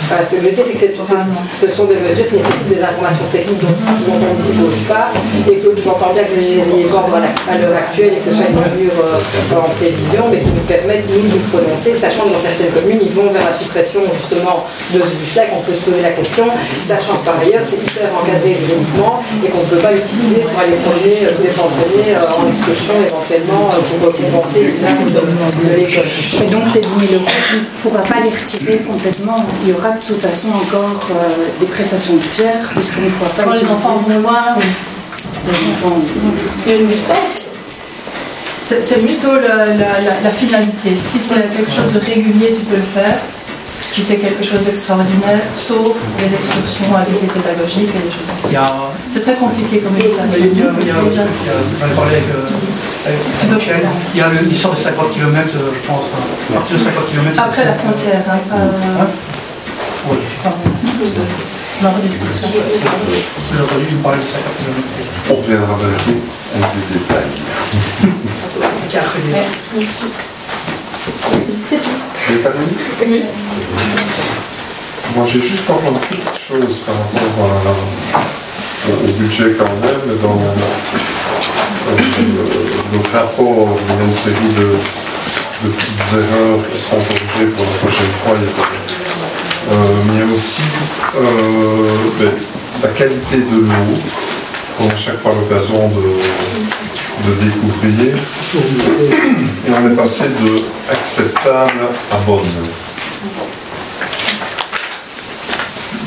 Ce que je dis, c'est que ce sont des mesures qui nécessitent des informations techniques dont on ne dispose pas, et que j'entends bien que vous ne les ayez pas encore à l'heure actuelle et que ce soit une mesure en prévision, mais qui nous permettent, nous, de nous prononcer, sachant que dans certaines communes, ils vont vers la suppression justement de ce bus-là, qu'on peut se poser la question, sachant que par ailleurs, c'est hyper encadré juridiquement et qu'on ne peut pas l'utiliser pour aller promener tous les pensionnés en excursion éventuellement pour compenser de l'école. Et donc, les 10 000 €, tu ne pourras pas les retirer complètement. Il y aura de toute façon encore des prestations de tiers, puisqu'on ne pourra pas. Quand les enfants vont voir, il y a une distance. C'est plutôt la finalité. Si c'est quelque chose de régulier, tu peux le faire. Si c'est quelque chose d'extraordinaire, sauf les excursions à visée pédagogique et des choses comme ça. C'est très compliqué comme législation. Il y a l'histoire de 50 km, je pense, à partir de 50 km. Après la frontière. Oui. On en rediscutera. J'aurais dû parler de 50 km. On reviendra vers vous avec des détails. Merci. C'est tout. Oui. Moi, j'ai juste encore une petite chose par rapport au budget quand même. Dans notre rapport, il y a une série de petites erreurs qui seront corrigées pour la prochaine fois. Mais il y a aussi la qualité de l'eau, qu'on a à chaque fois l'occasion de découvrir. Et on est passé de acceptable à bonne.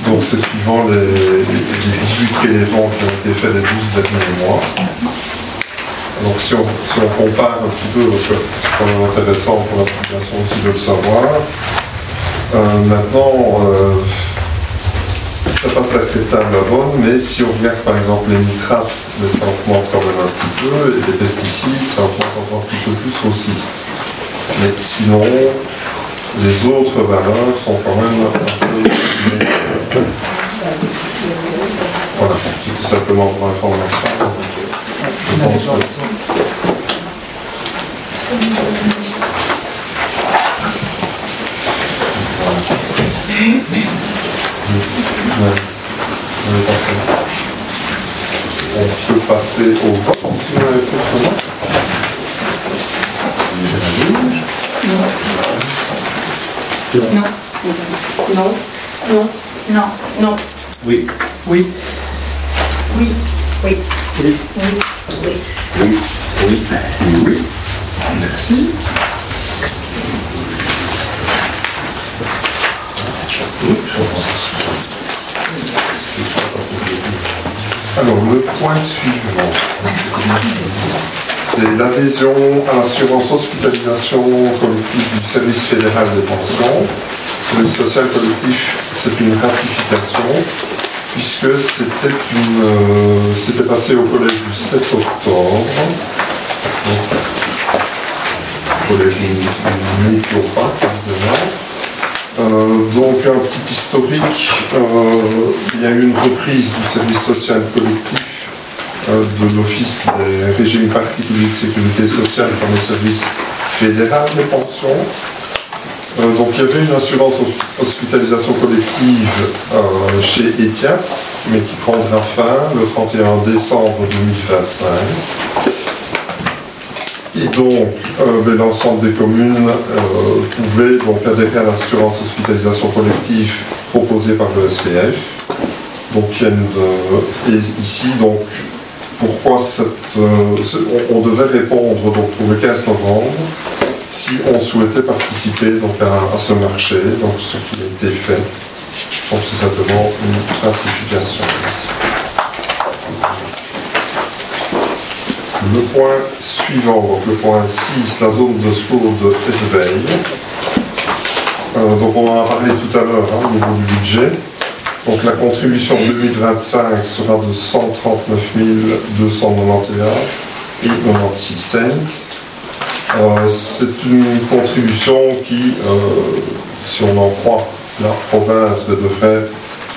Donc c'est suivant les 18 prélèvements qui ont été faits les 12 derniers mois. Donc si on compare un petit peu, parce que c'est quand même intéressant pour la population aussi de le savoir, maintenant ça passe acceptable à bonne, mais si on regarde par exemple les nitrates, ça augmente quand même un petit peu, et les pesticides, ça augmente encore un petit peu plus aussi. Mais sinon, les autres valeurs sont quand même un peu... Voilà, c'est tout simplement pour information. Je pense que... On peut passer au vote si vous avez quelque chose. Non. Non. Non. Non. Non. Oui. Oui. Oui. Oui. Oui. Oui. Oui. Oui. Oui. Merci. Alors, le point suivant, c'est l'adhésion à l'assurance hospitalisation collective du service fédéral des pensions. Le service social collectif, c'est une ratification, puisque c'était passé au collège du 7 octobre. Collège Nicolas, donc un petit historique, il y a eu une reprise du service social collectif de l'Office des régimes particuliers de sécurité sociale par le service fédéral des pensions. Donc il y avait une assurance hospitalisation collective chez Etias, mais qui prendra fin le 31 décembre 2025. Et donc, l'ensemble des communes pouvaient donc adhérer à l'assurance hospitalisation collective proposée par le SPF. Donc, et ici, donc, pourquoi on devait répondre donc, pour le 15 novembre si on souhaitait participer donc, à ce marché, donc ce qui a été fait. Donc, c'est simplement une ratification ici. Le point suivant, donc le point 6, la zone de sport de Esbeil. Donc on en a parlé tout à l'heure au niveau du budget. Donc la contribution 2025 sera de 139 291 et 96 cents. C'est une contribution qui, si on en croit la province, devrait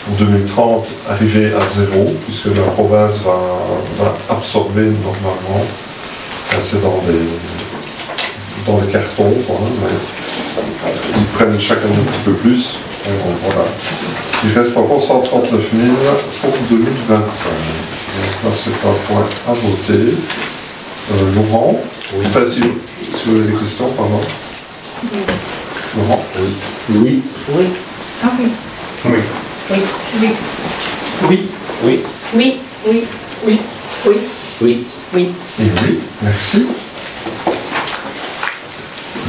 pour 2030 arriver à zéro, puisque la province va absorber normalement. C'est dans les cartons, quoi, mais ils prennent chaque année un petit peu plus. Voilà. Il reste encore 139 000 pour 2025. Donc là, c'est un point à voter. Laurent, oui. Enfin, si vous avez des questions, pardon. Oui. Laurent, oui. Oui. Oui. Ah oui. Oui. Oui. Oui. Oui. Oui. Oui. Oui. Oui. Oui. Oui. Oui. Et oui, merci.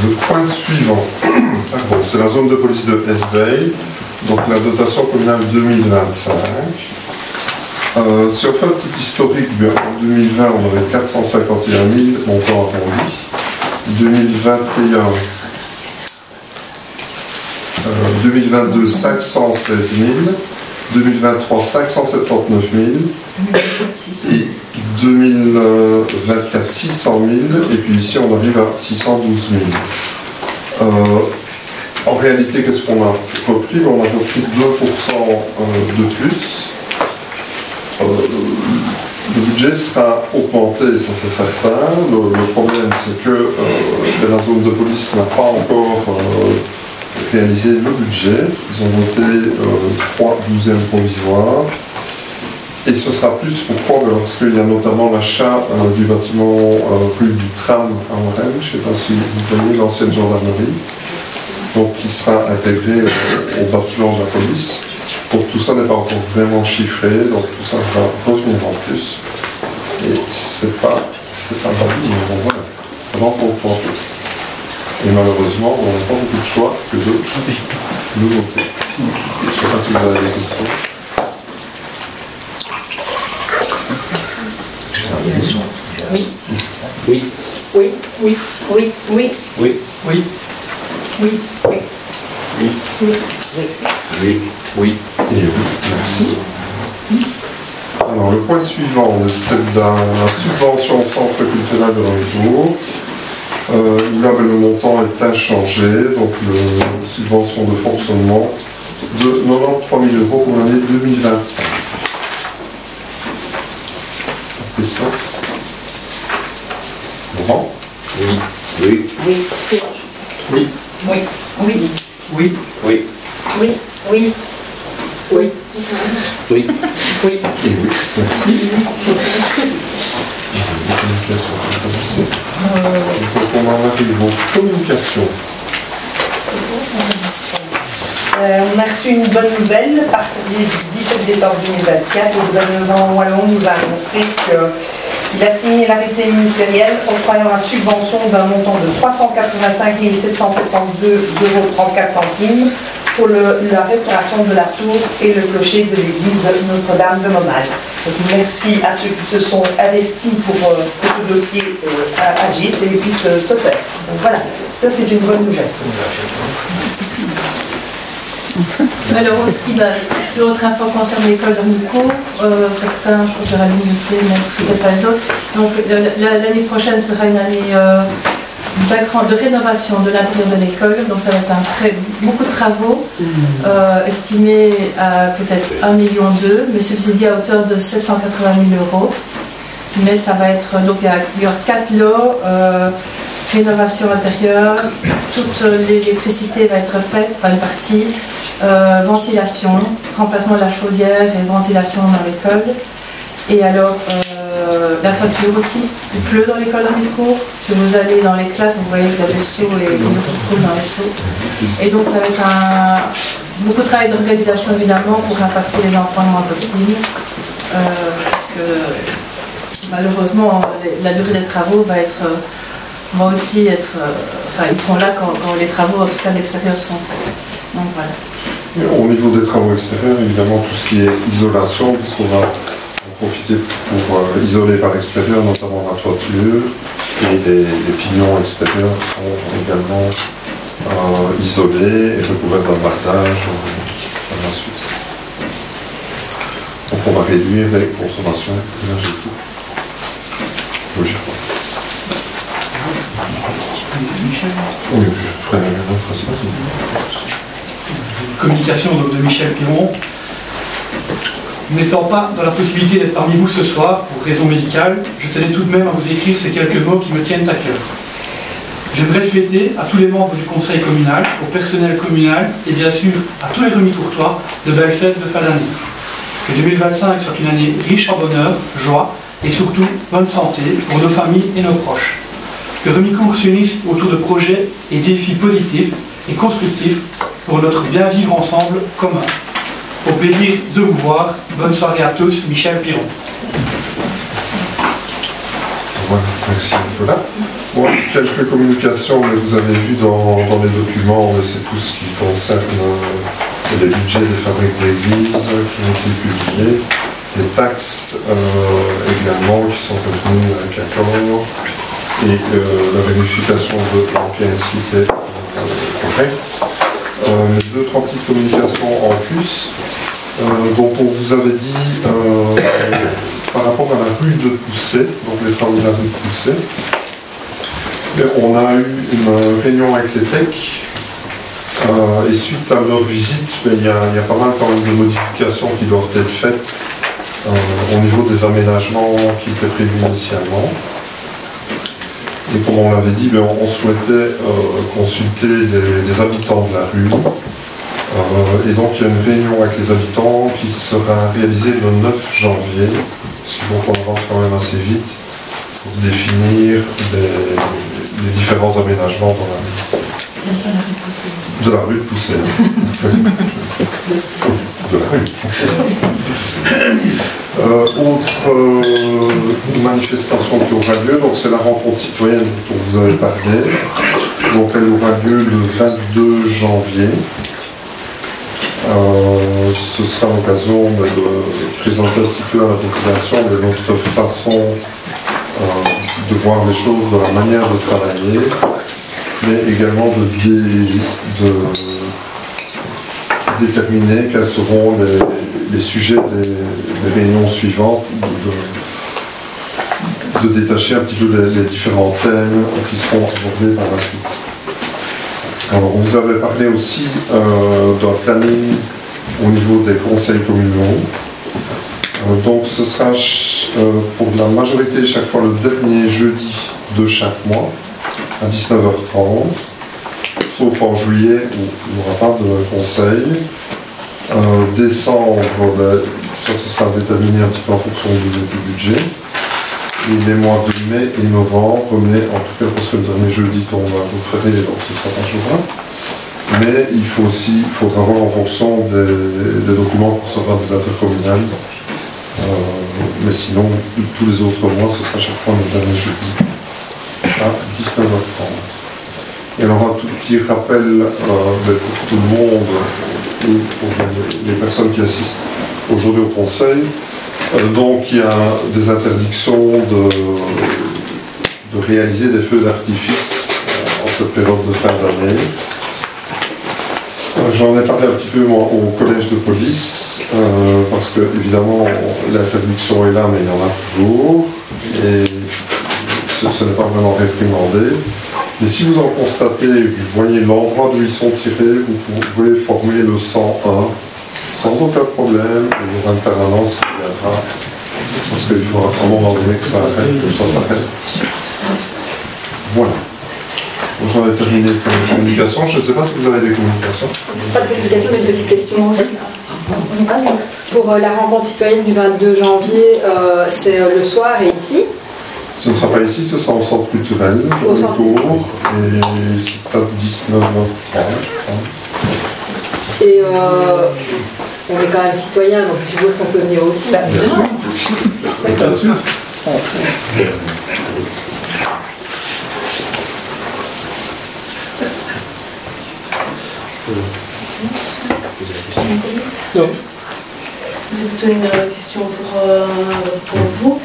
Le point suivant, c'est la zone de police de Esbeil, donc la dotation communale 2025. Si on fait un petit historique, en 2020, on avait 451 000 montants arrondis. 2022, 516 000. 2023, 579 000. Et 2024, 600 000. Et puis ici, on arrive à 612 000. En réalité, qu'est-ce qu'on a repris? On a repris 2% de plus. Le budget sera augmenté, ça c'est certain. Le problème, c'est que la zone de police n'a pas encore réalisé le budget. Ils ont voté 3 douzièmes provisoires. Et ce sera plus pourquoi? Parce qu'il y a notamment l'achat du bâtiment rue du Tram à Warren. Je ne sais pas si vous voyez l'ancienne gendarmerie. Donc qui sera intégré au bâtiment de la police. Donc tout ça n'est pas encore vraiment chiffré, donc tout ça va revenir en plus. Et c'est pas joli, mais bon voilà, ça va encore augmenter. Et malheureusement, on n'a pas beaucoup de choix que de nouveautés. Je ne sais pas si vous avez des questions. Oui. Oui. Oui. Oui. Oui. Oui. Oui. Oui. Oui. Oui. Oui. Oui. Oui. Et oui, merci. Alors le point suivant, c'est la subvention au centre culturel de Retour. Là, le montant est inchangé, donc la subvention de fonctionnement de 93 000 € pour l'année 2025. Question? Laurent? Oui. Oui. Oui. Oui. Oui. Oui. Oui. Oui. Oui. Oui. Oui. Oui. Oui. Et oui, merci. Donc on en arrive aux communications. On a reçu une bonne nouvelle par courrier du 17 décembre 2024. Le gouvernement wallon nous a annoncé qu'il a signé l'arrêté ministériel octroyant la subvention d'un montant de 385 772,34 € pour la restauration de la tour et le clocher de l'église de Notre-Dame de Montmal. Donc merci à ceux qui se sont investis pour que ce dossier agisse et puisse se faire. Donc voilà, ça c'est une bonne nouvelle. Alors aussi, d'autres infos concernant l'école de Micourt, certains, je crois que Géraldine le sait, mais peut-être pas les autres. Donc l'année prochaine sera une année de rénovation de l'intérieur de l'école, donc ça va être beaucoup de travaux, estimés à peut-être 1,2 million, mais subsidiés à hauteur de 780 000 €. Mais ça va être, donc il y aura 4 lots, rénovation intérieure, toute l'électricité va être faite, enfin une partie, ventilation, remplacement de la chaudière et ventilation dans l'école. Et alors, la toiture aussi, il pleut dans l'école de Micourt. Si vous allez dans les classes, vous voyez qu'il y a des seaux et une autre coule dans les seaux. Et donc ça va être beaucoup de travail d'organisation évidemment pour impacter les enfants le moins possible. Parce que malheureusement, la durée des travaux va aussi être... enfin, ils seront là quand les travaux, en tout cas de l'extérieur, seront faits. Donc voilà. Au niveau des travaux extérieurs, évidemment, tout ce qui est isolation, puisqu'on va profiter pour isoler par l'extérieur, notamment la toiture, et les pignons extérieurs sont également isolés et recouverts d'un bardage par la suite. Donc on va réduire les consommations énergétiques. Logiquement. Oui, je ferai la même phrase. Communication donc, de Michel Piron. N'étant pas dans la possibilité d'être parmi vous ce soir pour raison médicale, je tenais tout de même à vous écrire ces quelques mots qui me tiennent à cœur. J'aimerais souhaiter à tous les membres du conseil communal, au personnel communal et bien sûr à tous les remis courtois de belles fêtes de fin d'année. Que 2025 soit une année riche en bonheur, joie et surtout bonne santé pour nos familles et nos proches. Que Remicourt s'unisse autour de projets et défis positifs et constructifs pour notre bien vivre ensemble commun. Au plaisir de vous voir. Bonne soirée à tous. Michel Piron. Voilà, merci Nicolas. Bon, quelques communications, mais vous avez vu dans les documents, mais c'est tout ce qui concerne les budgets des fabriques d'église qui ont été publiés, les taxes également qui sont revenues avec accord, et la vérification de l'emploi inscrit est correcte. Mais 2-3 petites communications en plus. Donc on vous avait dit par rapport à la rue de Poussey, donc les travaux de la rue de Poussey, on a eu une réunion avec les techs et suite à leur visite, il y a pas mal quand même de modifications qui doivent être faites au niveau des aménagements qui étaient prévus initialement. Et comme on l'avait dit, on souhaitait consulter les habitants de la rue. Et donc il y a une réunion avec les habitants qui sera réalisée le 9 janvier, parce qu'il faut qu'on avance quand même assez vite pour définir les différents aménagements dans la rue. De la rue de Poussey. De la rue. Autre manifestation qui aura lieu, donc c'est la rencontre citoyenne dont vous avez parlé. Donc elle aura lieu le 22 janvier. Ce sera l'occasion de présenter un petit peu à la population notre façon de voir les choses, de la manière de travailler, mais également de déterminer quels seront les sujets des réunions suivantes, de détacher un petit peu les différents thèmes qui seront abordés par la suite. Alors, on vous avait parlé aussi d'un planning au niveau des conseils communaux. Donc, ce sera pour la majorité chaque fois le dernier jeudi de chaque mois à 19h30, sauf en juillet où il n'y aura pas de conseil. Décembre, ça ce sera déterminé un petit peu en fonction du budget. Et les mois de mai et novembre, mais en tout cas parce que le dernier jeudi tombe un jour férié, donc ce sera pas jour 1. Mais il faudra voir en fonction des documents qu'on recevra des intercommunales. Mais sinon, tous les autres mois, ce sera chaque fois le dernier jeudi à 19h30. Et alors un tout petit rappel pour tout le monde et pour les personnes qui assistent aujourd'hui au conseil. Donc il y a des interdictions de réaliser des feux d'artifice en cette période de fin d'année. J'en ai parlé un petit peu moi, au collège de police, parce que évidemment l'interdiction est là, mais il y en a toujours, et ce n'est pas vraiment réprimandé. Mais si vous en constatez, vous voyez l'endroit d'où ils sont tirés, vous pouvez former le 101 sans aucun problème, et il y aura une permanence qui viendra, parce qu'il faudra à un moment donné que ça arrête, que ça s'arrête. Voilà. J'en ai terminé pour les communications. Je ne sais pas si vous avez des communications. Pas de communication, mais c'est des questions aussi. Pour la rencontre citoyenne du 22 janvier, c'est le soir et ici. Ce ne sera pas ici, ce sera au centre culturel, au centre cours, et c'est à 19h30. Et on est quand même citoyen, donc je suppose qu'on peut venir aussi. Bien sûr. Bien sûr. Non. C'est plutôt une question pour pour vous.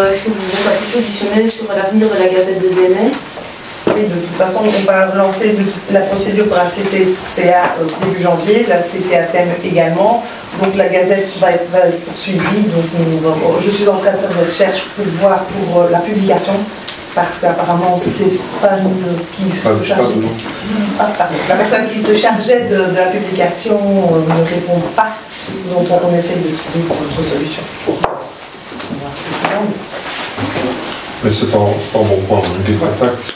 Est-ce que vous vous êtes positionné sur l'avenir de la Gazette des aînés? Oui, de toute façon, on va lancer la procédure pour la CCA début janvier, la CCA-thème également. Donc la Gazette va être poursuivie. Donc je suis en train de faire des recherches pour voir pour la publication, parce qu'apparemment Stéphane qui se chargeait. La personne qui se chargeait de la publication ne répond pas, donc on essaie de trouver d'autres solutions. Mais c'est un bon point, des contacts.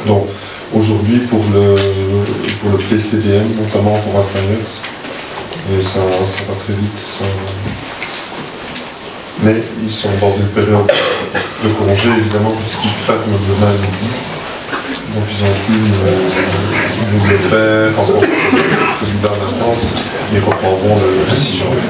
Donc aujourd'hui pour le PCDM, notamment pour Internet, et ça va très vite. Mais ils sont dans une période de congé évidemment puisqu'ils ferment demain midi. Donc ils ont pu le faire, encore celui-là maintenant, ils reprendront le 6 janvier.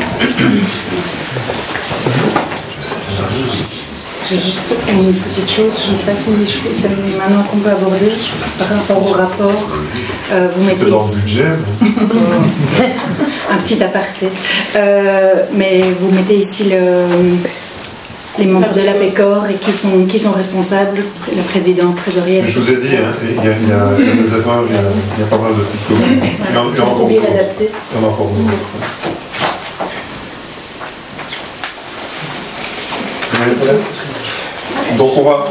J'ai juste une petite chose, je ne sais pas si c'est maintenant qu'on peut aborder par rapport au rapport. Vous mettez dans le budget. Un petit aparté. Mais vous mettez ici les membres de la PECOR et qui sont responsables, la présidente, trésorière. Je vous ai dit, hein, il y a des erreurs, il y a pas mal de petites communes. Il y en a encore l'adapter. Il y en a encore beaucoup. Donc on va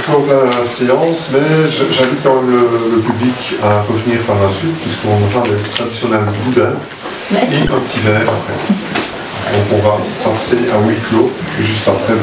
clore la séance, mais j'invite quand même le public à revenir par la suite, puisqu'on aura le traditionnel boudin et un petit verre après. Donc on va passer à huis clos, juste après.